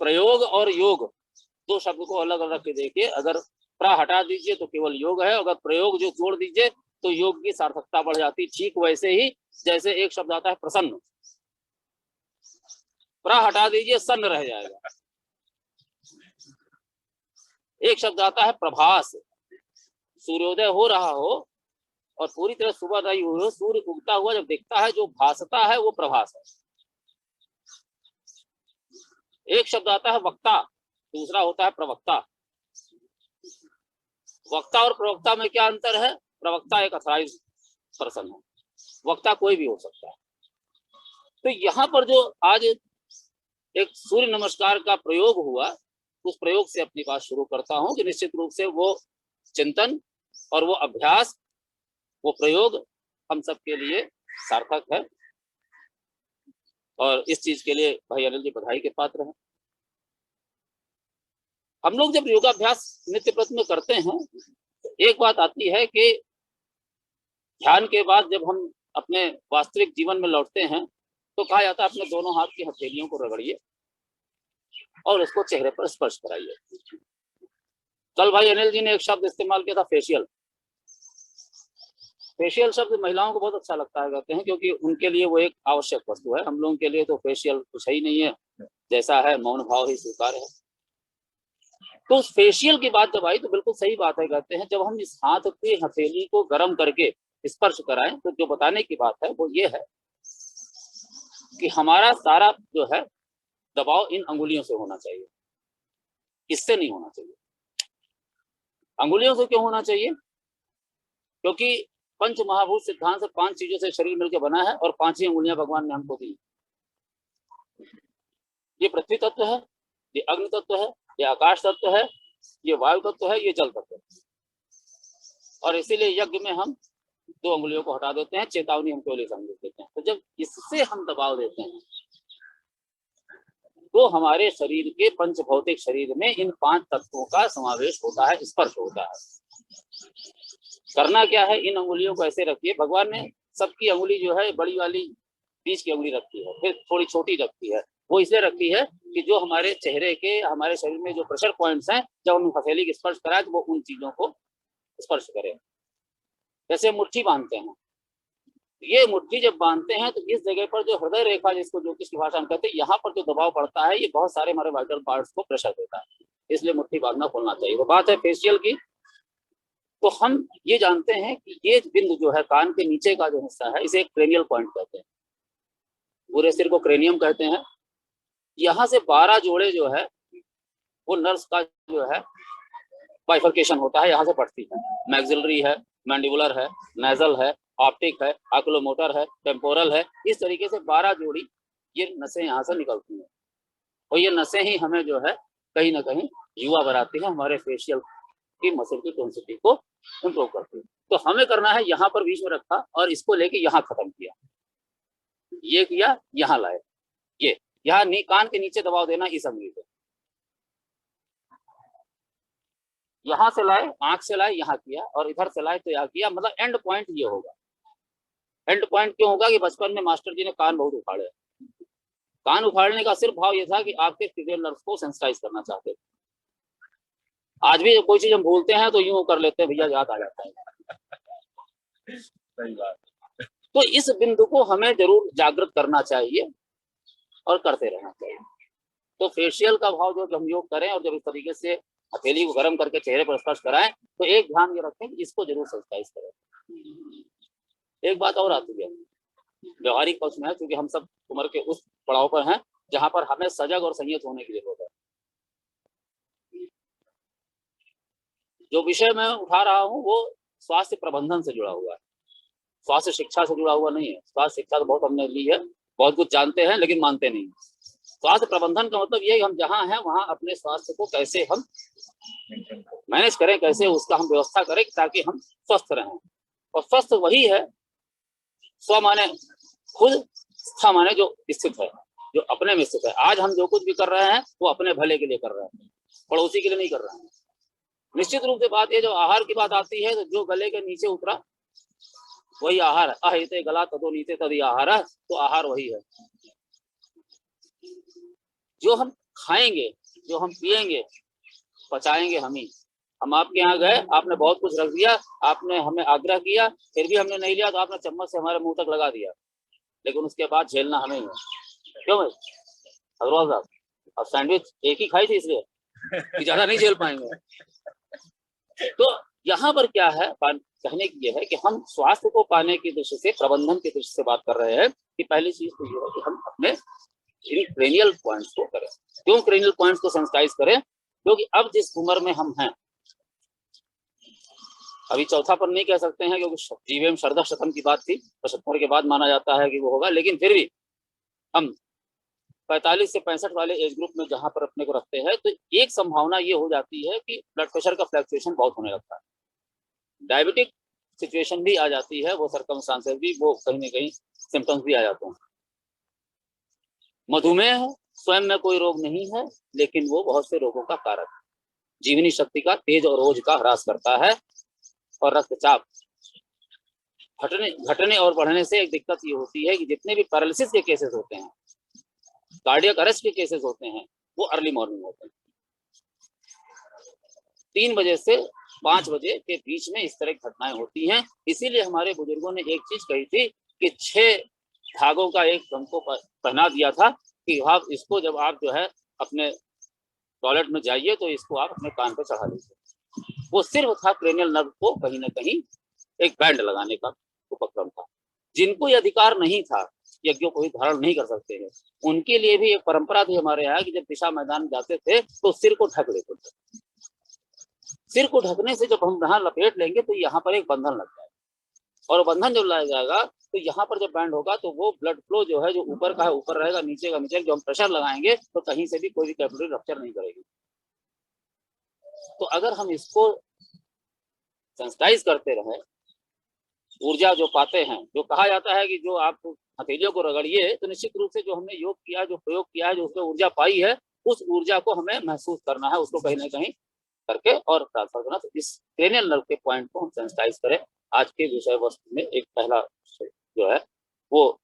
Speaker 2: प्रयोग और योग दो शब्द को अलग अलग के देखिए। अगर प्र हटा दीजिए तो केवल योग है, अगर प्रयोग जो जोड़ दीजिए तो योग की सार्थकता बढ़ जाती। ठीक वैसे ही जैसे एक शब्द आता है प्रसन्न, प्र हटा दीजिए सन्न रह जाएगा। एक शब्द आता है प्रभास, सूर्योदय हो रहा हो और पूरी तरह सुबह रही हो, सूर्य उगता हुआ जब दिखता है जो भासता है वो प्रभास है। एक शब्द आता है वक्ता, दूसरा होता है प्रवक्ता। वक्ता और प्रवक्ता में क्या अंतर है? प्रवक्ता एक अथॉराइज्ड पर्सन है, वक्ता कोई भी हो सकता है। तो यहाँ पर जो आज एक सूर्य नमस्कार का प्रयोग हुआ, उस प्रयोग से अपनी बात शुरू करता हूं कि निश्चित रूप से वो चिंतन और वो अभ्यास, वो प्रयोग हम सबके लिए सार्थक है और इस चीज के लिए भाई अनिल जी बधाई के पात्र हैं। हम लोग जब योगाभ्यास नित्य प्रति में करते हैं तो एक बात आती है कि ध्यान के बाद जब हम अपने वास्तविक जीवन में लौटते हैं तो कहा जाता है अपने दोनों हाथ की हथेलियों को रगड़िए और उसको चेहरे पर स्पर्श कराइए। कल भाई अनिल जी ने एक शब्द इस्तेमाल किया था, फेशियल। फेशियल शब्द महिलाओं को बहुत अच्छा लगता है, कहते हैं, क्योंकि उनके लिए वो एक आवश्यक वस्तु है। हम लोगों के लिए तो फेशियल कुछ ही नहीं है, जैसा है मौन भाव ही स्वीकार है। तो उस फेशियल की बात जब आई तो बिल्कुल सही बात है, कहते हैं जब हम इस हाथ की हथेली को गर्म करके स्पर्श कराएं तो जो बताने की बात है वो ये है कि हमारा सारा जो है दबाव इन अंगुलियों से होना चाहिए, इससे नहीं होना चाहिए। अंगुलियों से क्यों होना चाहिए? क्योंकि पंच महाभूत सिद्धांत से 5 चीजों से शरीर मिलकर बना है और 5 ही अंगुलियां भगवान ने हमको दी। ये पृथ्वी तत्व है, ये अग्नि तत्व है, ये आकाश तत्व है, ये वायु तत्व है, ये जल तत्व है। और इसीलिए यज्ञ में हम 2 अंगुलियों को हटा देते हैं, चेतावनी हम केवल 1 अंगुली देते हैं। तो जब इससे हम दबाव देते हैं तो हमारे शरीर के पंच भौतिक शरीर में इन 5 तत्वों का समावेश होता है, स्पर्श होता है। करना क्या है? इन अंगुलियों को ऐसे रखिए। भगवान ने सबकी अंगुली जो है बड़ी वाली बीच की अंगुली रखी है, फिर थोड़ी छोटी रखी है। वो इसलिए रखी है कि जो हमारे चेहरे के, हमारे शरीर में जो प्रेशर पॉइंट्स हैं, जब हम हथेली की स्पर्श कराए तो वो उन चीजों को स्पर्श करे। जैसे मुट्ठी बांधते हैं, ये मुट्ठी जब बांधते हैं तो इस जगह पर जो हृदय रेखा, जिसको ज्योतिष की भाषा में कहते हैं, यहाँ पर जो दबाव पड़ता है ये बहुत सारे हमारे वाइटल पार्ट्स को प्रेशर देता है, इसलिए मुट्ठी बांधना खोलना चाहिए। वो बात है फेशियल की। तो हम ये जानते हैं कि ये बिंदु जो है कान के नीचे का जो हिस्सा है, इसे एक क्रेनियल पॉइंट कहते हैं, पूरे सिर को क्रेनियम कहते हैं। यहाँ से 12 जोड़े जो है वो नर्व्स का जो है बाइफर्केशन होता है, यहाँ से पड़ती है। मैक्सिलरी है, मैंडिबुलर है, नेजल है, ऑप्टिक है, ऑक्यूलोमोटर है, टेम्पोरल है। इस तरीके से 12 जोड़ी ये नसें यहाँ से निकलती हैं और ये नसें ही हमें जो है कहीं ना कहीं युवा बनाती है, हमारे फेशियल की मसल की टोनिसिटी को इम्प्रूव करती है। तो हमें करना है, यहाँ पर बीच में रखा और इसको लेके यहाँ खत्म किया, ये किया, यहाँ लाए, ये यहाँ कान के नीचे दबाव देना इस अंगुली पे, यहाँ से लाए, आंख से लाए, यहाँ किया, और इधर से लाए तो यहाँ किया। मतलब एंड पॉइंट ये होगा। एंड पॉइंट क्यों होगा? कि बचपन में मास्टर जी ने कान बहुत उखाड़े। कान उखाड़ने का सिर्फ भाव ये था कि आपके फीमेल नर्व्स को सेंसिटाइज करना चाहते थे। आज भी कोई चीज हम भूलते हैं तो यूं कर लेते हैं, भैया याद आ जाता है। सही बात। तो इस बिंदु को हमें जरूर जागृत करना चाहिए और करते रहना चाहिए। तो फेशियल का भाव जो हम योग करें और जब इस तरीके से हथेली को गर्म करके चेहरे पर स्पर्श कराएं तो एक ध्यान ये रखें कि इसको जरूर सेंसिटाइज करें। एक बात और आती है व्यवहारिक पक्ष में है, क्योंकि हम सब उम्र के उस पड़ाव पर हैं जहां पर हमें सजग और संयत होने की जरूरत है। जो विषय मैं उठा रहा हूं वो स्वास्थ्य प्रबंधन से जुड़ा हुआ है, स्वास्थ्य शिक्षा से जुड़ा हुआ नहीं है। स्वास्थ्य शिक्षा तो बहुत हमने ली है, बहुत कुछ जानते हैं लेकिन मानते नहीं। स्वास्थ्य प्रबंधन का मतलब ये है कि हम जहाँ हैं वहाँ अपने स्वास्थ्य को कैसे हम मैनेज करें, कैसे उसका हम व्यवस्था करें ताकि हम स्वस्थ रहें। और स्वस्थ वही है, स्व माने खुद, स्थ माने जो स्थित है, जो अपने में स्थित है। आज हम जो कुछ भी कर रहे हैं वो अपने भले के लिए कर रहे हैं, पड़ोसी के लिए नहीं कर रहे हैं। निश्चित रूप से बात ये, जो आहार की बात आती है तो जो गले के नीचे उतरा वही आहार है। अहिते गला तदो नीते तद आहार है, तो आहार वही है। जो हम खाएंगे, जो हम पिएंगे, पचाएंगे हम ही। हम आपके यहाँ गए, आपने बहुत कुछ रख दिया, आपने हमें आग्रह किया, फिर भी हमने नहीं लिया तो आपने चम्मच से हमारे मुंह तक लगा दिया, लेकिन उसके बाद झेलना हमें ही है। क्यों भाई अग्रवाल साहब, अब सैंडविच एक ही खाई थी इसलिए कि ज्यादा नहीं झेल पाएंगे। तो यहाँ पर क्या है, कहने की ये है कि हम स्वास्थ्य को पाने की दृष्टि से, प्रबंधन की दृष्टि से बात कर रहे हैं कि पहली चीज तो ये है कि हम अपने क्रेनियल पॉइंट्स को करें। क्यों क्रेनियल पॉइंट्स को सेंसिटाइज करें? क्योंकि अब जिस उम्र में हम हैं, अभी चौथा पर नहीं कह सकते हैं क्योंकि जीवेम शरद शतम की बात थी, 75 के बाद माना जाता है कि वो होगा, लेकिन फिर भी हम 45 से 65 वाले एज ग्रुप में जहां पर अपने को रखते हैं तो एक संभावना ये हो जाती है कि ब्लड प्रेशर का फ्लक्चुएशन बहुत होने लगता है, डायबिटिक सिचुएशन भी आ जाती है, वो सर्कमस्टांसेस भी, वो कहीं ना कहीं सिम्टम्स भी आ जाते हैं। मधुमेह स्वयं में कोई रोग नहीं है, लेकिन वो बहुत से रोगों का कारक है। जीवनी शक्ति का तेज और ओज का ह्रास करता है, और रक्तचाप घटने और बढ़ने से एक दिक्कत ये होती है कि जितने भी पैरालिसिस के केसेस होते हैं, कार्डियक अरेस्ट के केसेस होते हैं, वो अर्ली मॉर्निंग होते हैं। 3 बजे से 5 बजे के बीच में इस तरह की घटनाएं होती हैं। इसीलिए हमारे बुजुर्गों ने एक चीज कही थी कि 6 धागों का एक हमको पहना दिया था कि आप इसको जब आप जो है अपने टॉयलेट में जाइए तो इसको आप अपने कान पर चढ़ा लीजिए। वो सिर्फ था क्रेनियल नर्व को कहीं ना कहीं एक बैंड लगाने का उपक्रम था। जिनको ये अधिकार नहीं था, यज्ञों को ही धारण नहीं कर सकते हैं, उनके लिए भी एक परंपरा थी हमारे यहाँ कि जब दिशा मैदान जाते थे तो सिर को ढक लेते थे। सिर को ढकने से जब हम यहाँ लपेट लेंगे तो यहाँ पर एक बंधन लग जाएगा, और बंधन जब लगाया जाएगा तो यहाँ पर जब बैंड होगा तो वो ब्लड फ्लो जो है, जो ऊपर का है ऊपर रहेगा, नीचे का नीचे, जो हम प्रेशर लगाएंगे तो कहीं से भी कोई भी कैपिलरी रप्चर नहीं करेगी। तो अगर हम इसको सेंसिटाइज करते रहे, ऊर्जा जो पाते हैं, जो कहा जाता है कि जो आप हथेलियों को रगड़िए, तो निश्चित रूप से जो हमने योग किया, जो प्रयोग किया है, जो उसमें ऊर्जा पाई है, उस ऊर्जा को हमें महसूस करना है, उसको कहीं ना कहीं करके और ट्रांसफर करना। तो इस क्रेनियल नर्व के पॉइंट को हम सेंसिटाइज करें। आज के विषय वस्तु में एक पहला जो है वो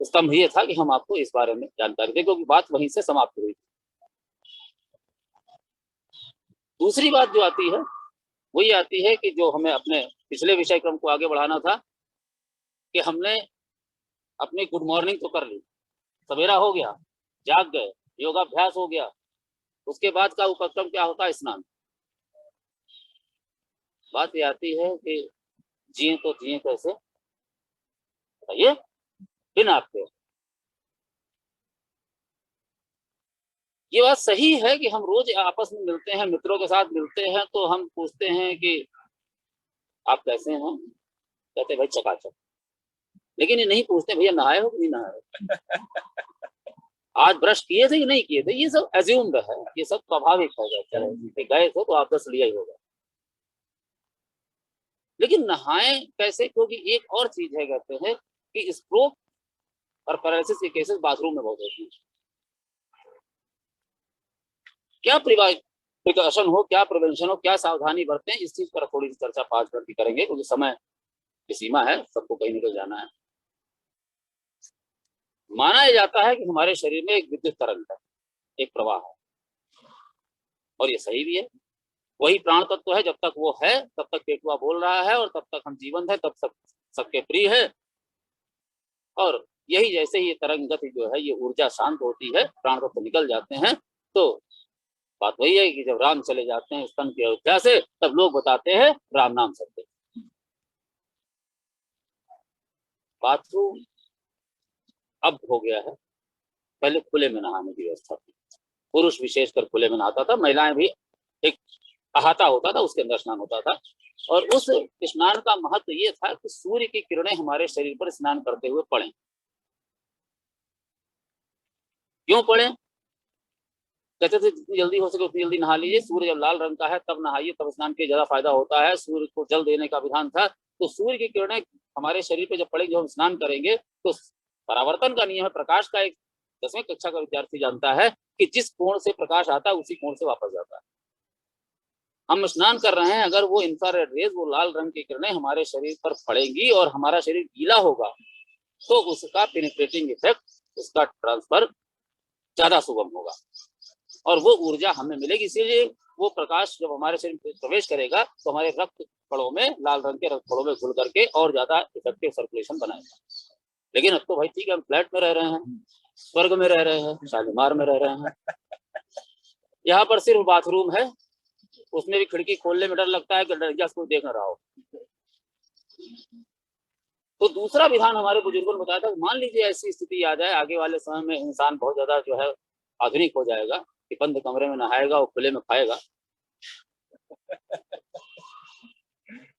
Speaker 2: स्तंभ ये था कि हम आपको इस बारे में जानकारी दें, क्योंकि बात वहीं से समाप्त हुई। दूसरी बात जो आती है वो ये आती है कि जो हमें अपने पिछले विषय क्रम को आगे बढ़ाना था कि हमने अपनी गुड मॉर्निंग तो कर ली, सवेरा हो गया, जाग गए, योगाभ्यास हो गया, उसके बाद का उपक्रम क्या होता है? स्नान। बात ये आती है कि जिए तो जिए कैसे, बताइए, बिन आपके। ये बात सही है कि हम रोज आपस में मिलते हैं, मित्रों के साथ मिलते हैं, तो हम पूछते हैं कि आप कैसे हैं, कहते भाई चकाचक, लेकिन ये नहीं पूछते भैया नहाए हो कि नहीं नहाए हो, आज ब्रश किए थे कि नहीं किए थे। ये सब एज्यूम्ड है, ये सब स्वाभाविक है, गए थे तो आप दस लिया ही होगा। लेकिन नहाए कैसे? क्योंकि एक और चीज है, कहते हैं कि स्ट्रोक और पैरालिसिस के केसेस बाथरूम में बहुत होते हैं। क्या प्रिकॉशन हो, क्या प्रिवेंशन हो, क्या सावधानी बरतें, इस चीज पर थोड़ी सी चर्चा 5 मिनट की करेंगे, क्योंकि समय की सीमा है, सबको कहीं निकल जाना है। माना जाता है कि हमारे शरीर में एक विद्युत तरंग है, एक प्रवाह है, और ये सही भी है। वही प्राण तत्व है, जब तक वो है तब तक पेटुआ बोल रहा है, और तब तक हम जीवंत है, तब तक सबके प्रिय है। और यही जैसे ही ये तरंग गति जो है, ये ऊर्जा शांत होती है, प्राण तत्व निकल जाते हैं, तो बात वही है कि जब राम चले जाते हैं स्तन की अयोध्या से, तब लोग बताते हैं राम नाम सत्य। बाथरूम अब हो गया है, पहले खुले में नहाने की व्यवस्था थी, पुरुष विशेषकर खुले में नहाता था, महिलाएं भी एक अहाता होता था, उसके अंदर स्नान होता था। और उस स्नान का महत्व ये था कि सूर्य की किरणें हमारे शरीर पर स्नान करते हुए पड़े। क्यों पड़े? कहते थे जितनी जल्दी हो सके उतनी जल्दी नहा लीजिए, सूर्य जब लाल रंग का है तब नहाइए, तब स्नान के ज्यादा फायदा होता है। सूर्य को जल देने का विधान था, तो सूर्य की किरणें हमारे शरीर पे जब पड़ेगी, जब हम स्नान करेंगे, तो परावर्तन का नियम है, प्रकाश का, एक 10वीं कक्षा का विद्यार्थी जानता है कि जिस कोण से प्रकाश आता है उसी कोण से वापस जाता है। हम स्नान कर रहे हैं, अगर वो इंफ्रारेड रेज, वो लाल रंग की किरणें हमारे शरीर पर पड़ेंगी और हमारा शरीर गीला होगा, तो उसका पेनिट्रेटिंग इफेक्ट, उसका ट्रांसफर ज्यादा सुगम होगा और वो ऊर्जा हमें मिलेगी। इसीलिए वो प्रकाश जब हमारे शरीर में प्रवेश करेगा तो हमारे रक्त कणों में, लाल रंग के रक्त कणों में घुल करके और ज्यादा इफेक्टिव सर्कुलेशन बनाएगा। लेकिन अब तो भाई ठीक है, हम फ्लैट में रह रहे हैं, स्वर्ग में रह रहे हैं, शालीमार में रह रहे हैं, यहाँ पर सिर्फ बाथरूम है, उसमें भी खिड़की खोलने में डर लगता है कि डरिया कोई देख ना रहा हो। तो दूसरा विधान हमारे बुजुर्गों ने बताया था, मान लीजिए ऐसी स्थिति आ जाए, आगे वाले समय में इंसान बहुत ज्यादा जो है आधुनिक हो जाएगा कि बंद कमरे में नहाएगा और खुले में खाएगा,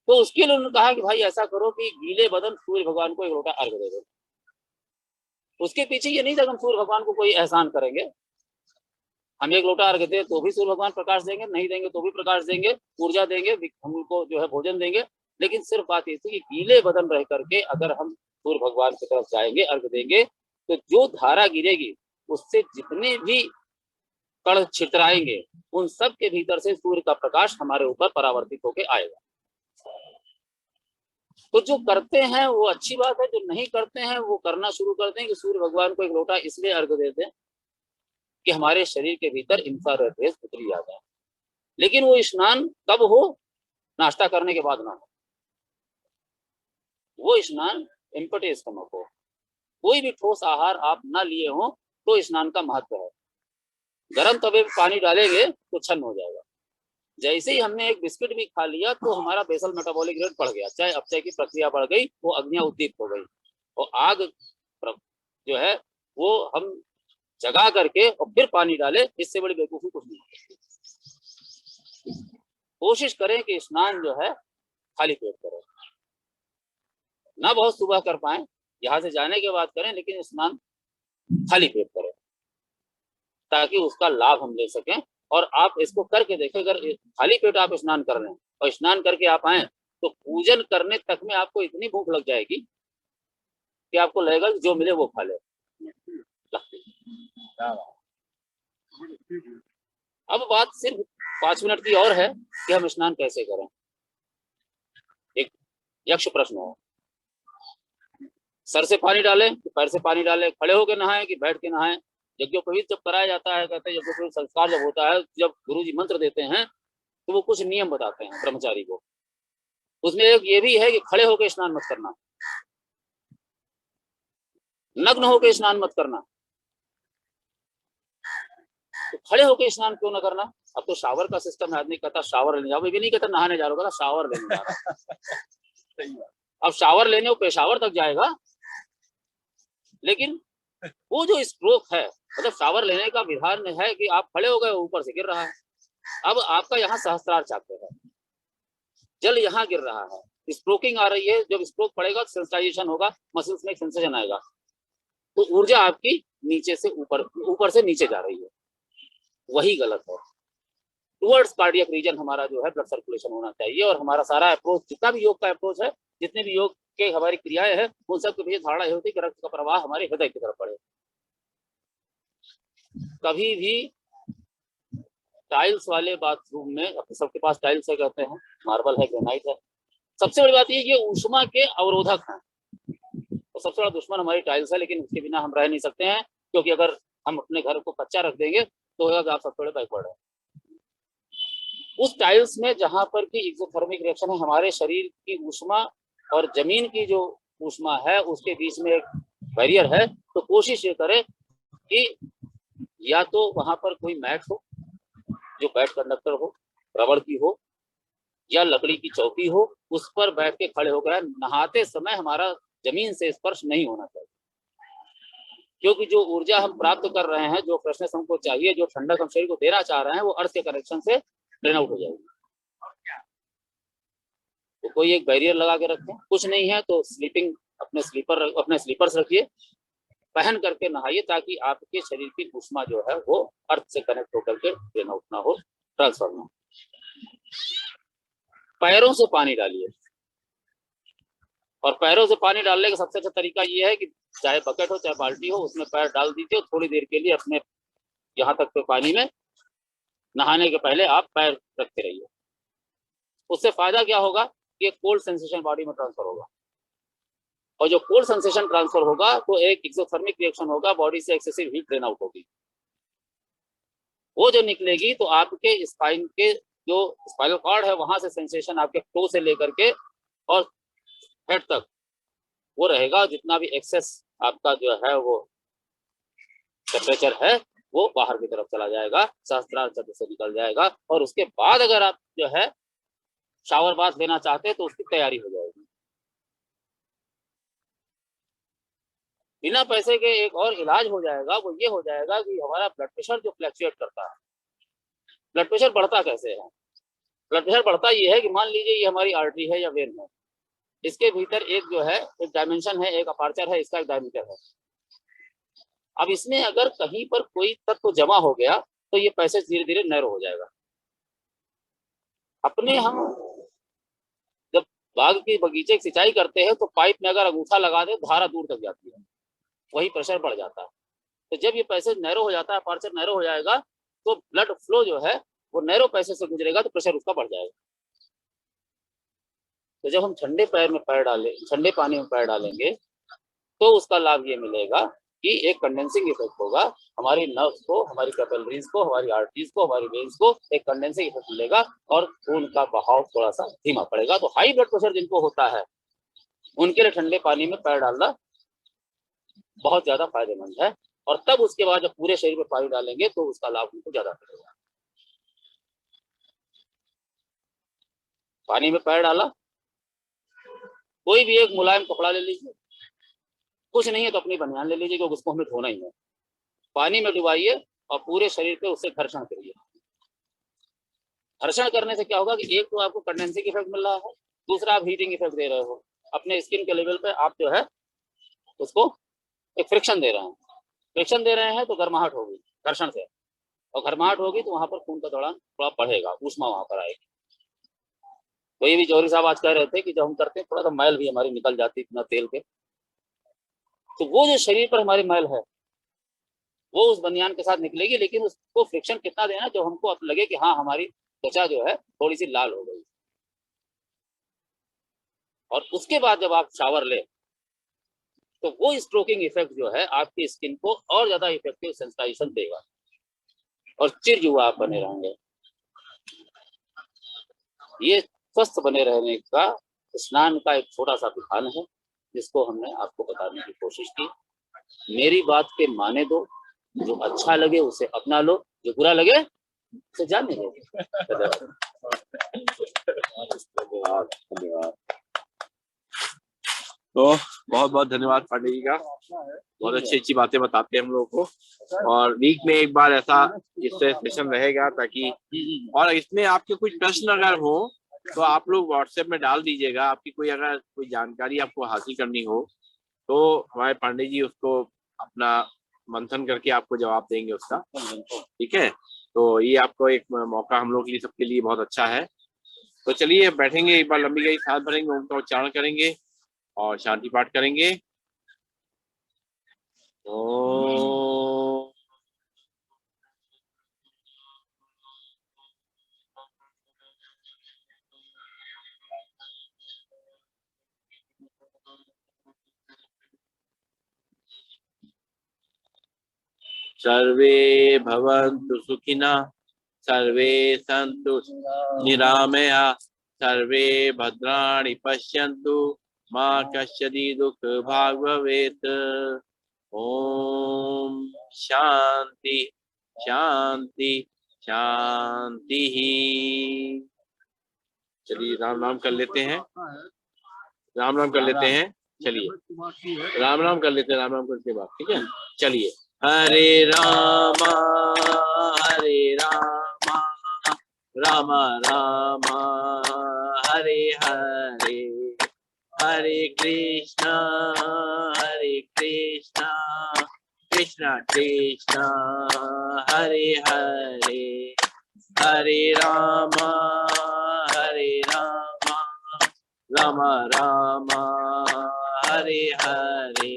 Speaker 2: तो उसके लिए उन्होंने कहा कि भाई ऐसा करो कि गीले बदन सूर्य भगवान को एक लोटा अर्घ दे दो। उसके पीछे ये नहीं था कि हम सूर्य भगवान को कोई एहसान करेंगे, हम एक लोटा अर्घ दे तो भी सूर्य भगवान प्रकाश देंगे, नहीं देंगे तो भी प्रकाश देंगे, ऊर्जा देंगे, हम उनको जो है भोजन देंगे। लेकिन सिर्फ बात ये थी कि गीले बदन रह करके अगर हम सूर्य भगवान की तरफ जाएंगे, अर्घ देंगे, तो जो धारा गिरेगी उससे जितने भी कण छितराएंगे, उन सब के भीतर से सूर्य का प्रकाश हमारे ऊपर परावर्तित होकर आएगा। तो जो करते हैं वो अच्छी बात है, जो नहीं करते हैं वो करना शुरू कर दें कि सूर्य भगवान को एक लोटा इसलिए अर्घ दे दें कि हमारे शरीर के भीतर इंफ्रारेड रेज उतरी आ जाए। लेकिन वो स्नान कब हो? नाश्ता करने के बाद ना हो, वो स्नान एम्प्टी स्टमक हो, कोई भी ठोस आहार आप ना लिए हो तो स्नान का महत्व है। गर्म तवे पे पानी डालेंगे तो छन्न हो जाएगा। जैसे ही हमने एक बिस्किट भी खा लिया तो हमारा बेसल मेटाबॉलिक रेट बढ़ गया, चाहे अपचय की प्रक्रिया बढ़ गई, वो अग्नियां उद्दीप्त हो गई और आग जो है वो हम जगा करके और फिर पानी डाले, इससे बड़ी बेवकूफी कुछ नहीं। कोशिश करें कि स्नान जो है खाली पेट करें, ना बहुत सुबह कर पाए, यहाँ से जाने के बाद करें, लेकिन स्नान खाली पेट करें ताकि उसका लाभ हम ले सकें। और आप इसको करके देखें, अगर खाली पेट आप स्नान कर रहे हैं और स्नान करके आप आए तो पूजन करने तक में आपको इतनी भूख लग जाएगी कि आपको लगेगा कि जो मिले वो खा ले। अब बात सिर्फ 5 मिनट की और है कि हम स्नान कैसे करें। एक यक्ष प्रश्न हो, सर से पानी डालें कि पैर से पानी डालें, खड़े होकर नहाएं कि बैठ के नहाएं। यज्ञोपवीत जब कराया जाता है, कहते हैं यज्ञोपवीत संस्कार जब होता है, जब गुरुजी मंत्र देते हैं तो वो कुछ नियम बताते हैं ब्रह्मचारी को। उसमें एक ये भी है कि खड़े होकर स्नान मत करना, नग्न होकर स्नान मत करना। तो खड़े होकर स्नान क्यों ना करना? अब तो शावर का सिस्टम है, आदमी कहता शावर लेने जाओ, भी नहीं कहता नहाने जा रहा होगा, शावर लेने जा रहा। अब शावर लेने वो पेशावर तक जाएगा, लेकिन वो जो स्ट्रोक है, मतलब शावर लेने का विधान है कि आप खड़े हो गए, ऊपर से गिर रहा है। अब आपका यहाँ सहस्त्रार चक्र है, जल यहाँ गिर रहा है, स्ट्रोकिंग आ रही है। जब स्ट्रोक पड़ेगा तो सेंसिटाइजेशन होगा, मसल्स में सेंसेशन आएगा, तो ऊर्जा आपकी नीचे से ऊपर, ऊपर से नीचे जा रही है, वही गलत है। टुवर्ड्स कार्डियक रीजन हमारा जो है ब्लड सर्कुलेशन होना चाहिए। और हमारा सारा अप्रोच, जितना भी योग का अप्रोच है, जितने भी योग के हमारी क्रियाएं हैं, उन सब के पीछे धारणा ये होती है कि रक्त का प्रवाह हमारे हृदय की तरफ बढ़े। कभी भी टाइल्स वाले बाथरूम में, अब सबके पास टाइल्स है, कहते हैं मार्बल है, ग्रेनाइट है, सबसे बड़ी बात ये ऊष्मा के अवरोधक हैं। तो सबसे बड़ा दुश्मन हमारी टाइल्स है, लेकिन उसके बिना हम रह नहीं सकते हैं, क्योंकि अगर हम अपने घर को कच्चा रख देंगे तो आप सब थोड़े बैकवर्ड है। उस टाइल्स में जहां पर की एक्सोथर्मिक रिएक्शन है, हमारे शरीर की ऊष्मा और जमीन की जो ऊष्मा है, उसके बीच में एक बैरियर है तो कोशिश ये करें कि या तो वहां पर कोई मैट हो जो बैट कंडक्टर हो, रबड़ की हो, या लकड़ी की चौकी हो, उस पर बैठ के खड़े हो गए। नहाते समय हमारा जमीन से स्पर्श नहीं होना चाहिए, क्योंकि जो ऊर्जा हम प्राप्त कर रहे हैं, जो फ्रेशनेस हमको चाहिए, जो ठंडक हम शरीर को देना चाह रहे हैं, वो अर्थ के कनेक्शन से ड्रेन आउट हो जाएगी। तो कोई एक बैरियर लगा के रखें, कुछ नहीं है तो अपने स्लीपर्स रखिए, पहन करके नहाइए, ताकि आपके शरीर की ऊष्मा जो है वो अर्थ से कनेक्ट होकर के ड्रेन आउट ना हो, ट्रांसफर ना हो। पैरों से पानी डालिए, और पैरों से पानी डालने का सबसे अच्छा तरीका ये है कि चाहे बकेट हो चाहे बाल्टी हो, उसमें पैर डाल दीजिए, थोड़ी देर के लिए अपने यहाँ तक के पानी में नहाने के पहले आप पैर रखते रहिए। उससे फायदा क्या होगा कि कोल्ड सेंसेशन बॉडी में ट्रांसफर होगा, और जो कोल्ड सेंसेशन ट्रांसफर होगा तो एक एक्सोथर्मिक रिएक्शन होगा, बॉडी से एक्सेसिव हीट ड्रेन आउट होगी। वो जो निकलेगी तो आपके स्पाइन के जो स्पाइनल कॉर्ड है वहां से सेंसेशन आपके टो से लेकर के और हेड तक वो रहेगा। जितना भी एक्सेस आपका जो है वो टेम्परेचर है वो बाहर की तरफ चला जाएगा, सहस्त्रार चक्र से निकल जाएगा, और उसके बाद अगर आप जो है शावर बाथ लेना चाहते हैं तो उसकी तैयारी हो जाएगी। बिना पैसे के एक और इलाज हो जाएगा, वो ये हो जाएगा कि हमारा ब्लड प्रेशर जो फ्लक्चुएट करता है, ब्लड प्रेशर बढ़ता कैसे है? ब्लड प्रेशर बढ़ता ये है कि मान लीजिए ये हमारी आर्टरी है या वेन है, इसके भीतर एक जो है एक डायमेंशन है, एक अपर्चर है, इसका एक डायमीटर है। अब इसमें अगर कहीं पर कोई तत्व जमा हो गया तो ये पैसेज धीरे धीरे नैरो हो जाएगा। अपने हम जब बाग की बगीचे की सिंचाई करते हैं तो पाइप में अगर अंगूठा लगा दे धारा दूर तक जाती है, वही प्रेशर बढ़ जाता है। तो जब ये पैसेज नैरो हो जाता है, अपर्चर नैरो हो जाएगा, तो ब्लड फ्लो जो है वो नैरो पैसेज से गुजरेगा, तो प्रेशर उसका बढ़ जाएगा। तो जब हम ठंडे पानी में पैर डालेंगे तो उसका लाभ ये मिलेगा कि एक कंडेंसिंग इफेक्ट होगा, हमारी नर्व्स को, हमारी कैपिलरीज को, हमारी आर्टरीज को, हमारी वेन्स को एक कंडेंसिंग इफेक्ट मिलेगा, और खून का बहाव थोड़ा सा धीमा पड़ेगा। तो हाई ब्लड प्रेशर जिनको होता है उनके लिए ठंडे पानी में पैर डालना बहुत ज्यादा फायदेमंद है, और तब उसके बाद जब पूरे शरीर में पानी डालेंगे तो उसका लाभ उनको ज्यादा मिलेगा। पानी में पैर डाला, कोई भी एक मुलायम कपड़ा ले लीजिए, कुछ नहीं है तो अपनी बनियान ले लीजिए, क्योंकि उसको हमें धोना ही है। पानी में डुबाइए और पूरे शरीर पे उससे घर्षण करिए। घर्षण करने से क्या होगा कि एक तो आपको कंडेंसिंग इफेक्ट मिल रहा है, दूसरा आप हीटिंग इफेक्ट दे रहे हो अपने स्किन के लेवल पे, आप जो है उसको एक फ्रिक्शन दे रहे हैं। फ्रिक्शन दे रहे हैं तो गर्माहट होगी घर्षण से, और गर्माहट होगी तो वहां पर खून का दौरान थोड़ा बढ़ेगा, ऊष्मा वहां पर आएगी। तो ये भी जौहरी साहब आज कह रहे थे कि जब हम करते हैं थोड़ा सा मैल भी हमारी निकल जाती है इतना तेल के, तो वो जो शरीर पर हमारी मैल है वो उस बनियान के साथ निकलेगी, लेकिन उसको फ्रिक्शन कितना देना जो हमको अब लगे कि हाँ हमारी त्वचा जो है थोड़ी सी लाल हो गई। और उसके बाद जब आप शावर ले तो वो स्ट्रोकिंग इफेक्ट जो है आपकी स्किन को और ज्यादा इफेक्टिव सेंसिटाइजेशन देगा, और चिरयुवा आप बने रहेंगे। ये स्वस्थ बने रहने का स्नान का एक छोटा सा विधान है जिसको हमने आपको बताने की कोशिश की। मेरी बात के माने दो, जो अच्छा लगे उसे अपना लो, जो बुरा लगे उसे जाने दो।
Speaker 1: धन्यवाद। तो बहुत बहुत धन्यवाद पांडे जी का, बहुत अच्छी बातें बताते हैं हम लोगों को। और वीक में एक बार ऐसा इससे सेशन रहेगा, ताकि और इसमें आपके कुछ प्रश्न अगर हो तो आप लोग व्हाट्सएप में डाल दीजिएगा। आपकी कोई अगर कोई जानकारी आपको हासिल करनी हो तो हमारे पांडे जी उसको अपना मंथन करके आपको जवाब देंगे उसका, ठीक है। तो ये आपको एक मौका हम लोग के लिए, सबके लिए बहुत अच्छा है। तो चलिए बैठेंगे, एक बार लंबी गई सांस भरेंगे, उनका उच्चारण करेंगे और शांति पाठ करेंगे। सर्वे भवन्तु सुखिनः, सर्वे सन्तु निरामया, सर्वे भद्राणि पश्यन्तु, मा कश्चित् दुःखभाग् भवेत्। ओम शांति शांति शांति। चलिए राम राम कर लेते हैं, राम राम कर लेते हैं। चलिए राम राम कर लेते हैं, राम राम करके बाद, ठीक है। चलिए हरे रामा राम रामा हरे हरे, हरे कृष्णा कृष्णा कृष्णा हरे हरे, हरे रामा राम राम हरे हरे,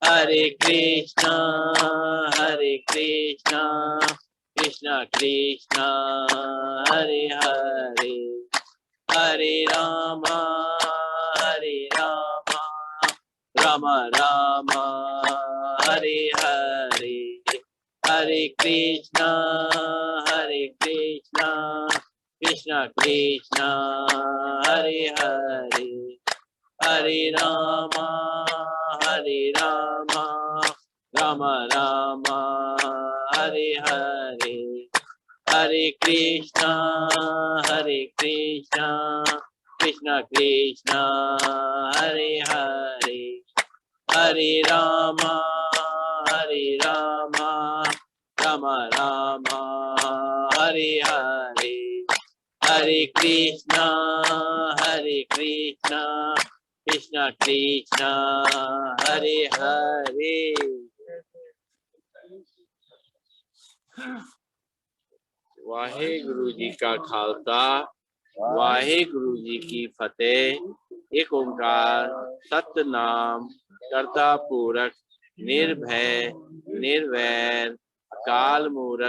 Speaker 1: हरे कृष्णा कृष्णा कृष्णा हरे हरे, हरे राम राम राम हरे हरे, हरे कृष्णा कृष्णा कृष्णा हरे हरे, हरे राम राम राम हरे हरे, हरे कृष्णा कृष्णा कृष्णा हरे हरे, हरे राम राम राम हरे हरे, हरे कृष्णा कृष्णा कृष्णा हरे हरे। वाहेगुरु जी का खालसा, वाहेगुरु जी की फतेह। एक ओंकार सतनाम करता पूरक निर्भय निर्वैर अकाल मूरत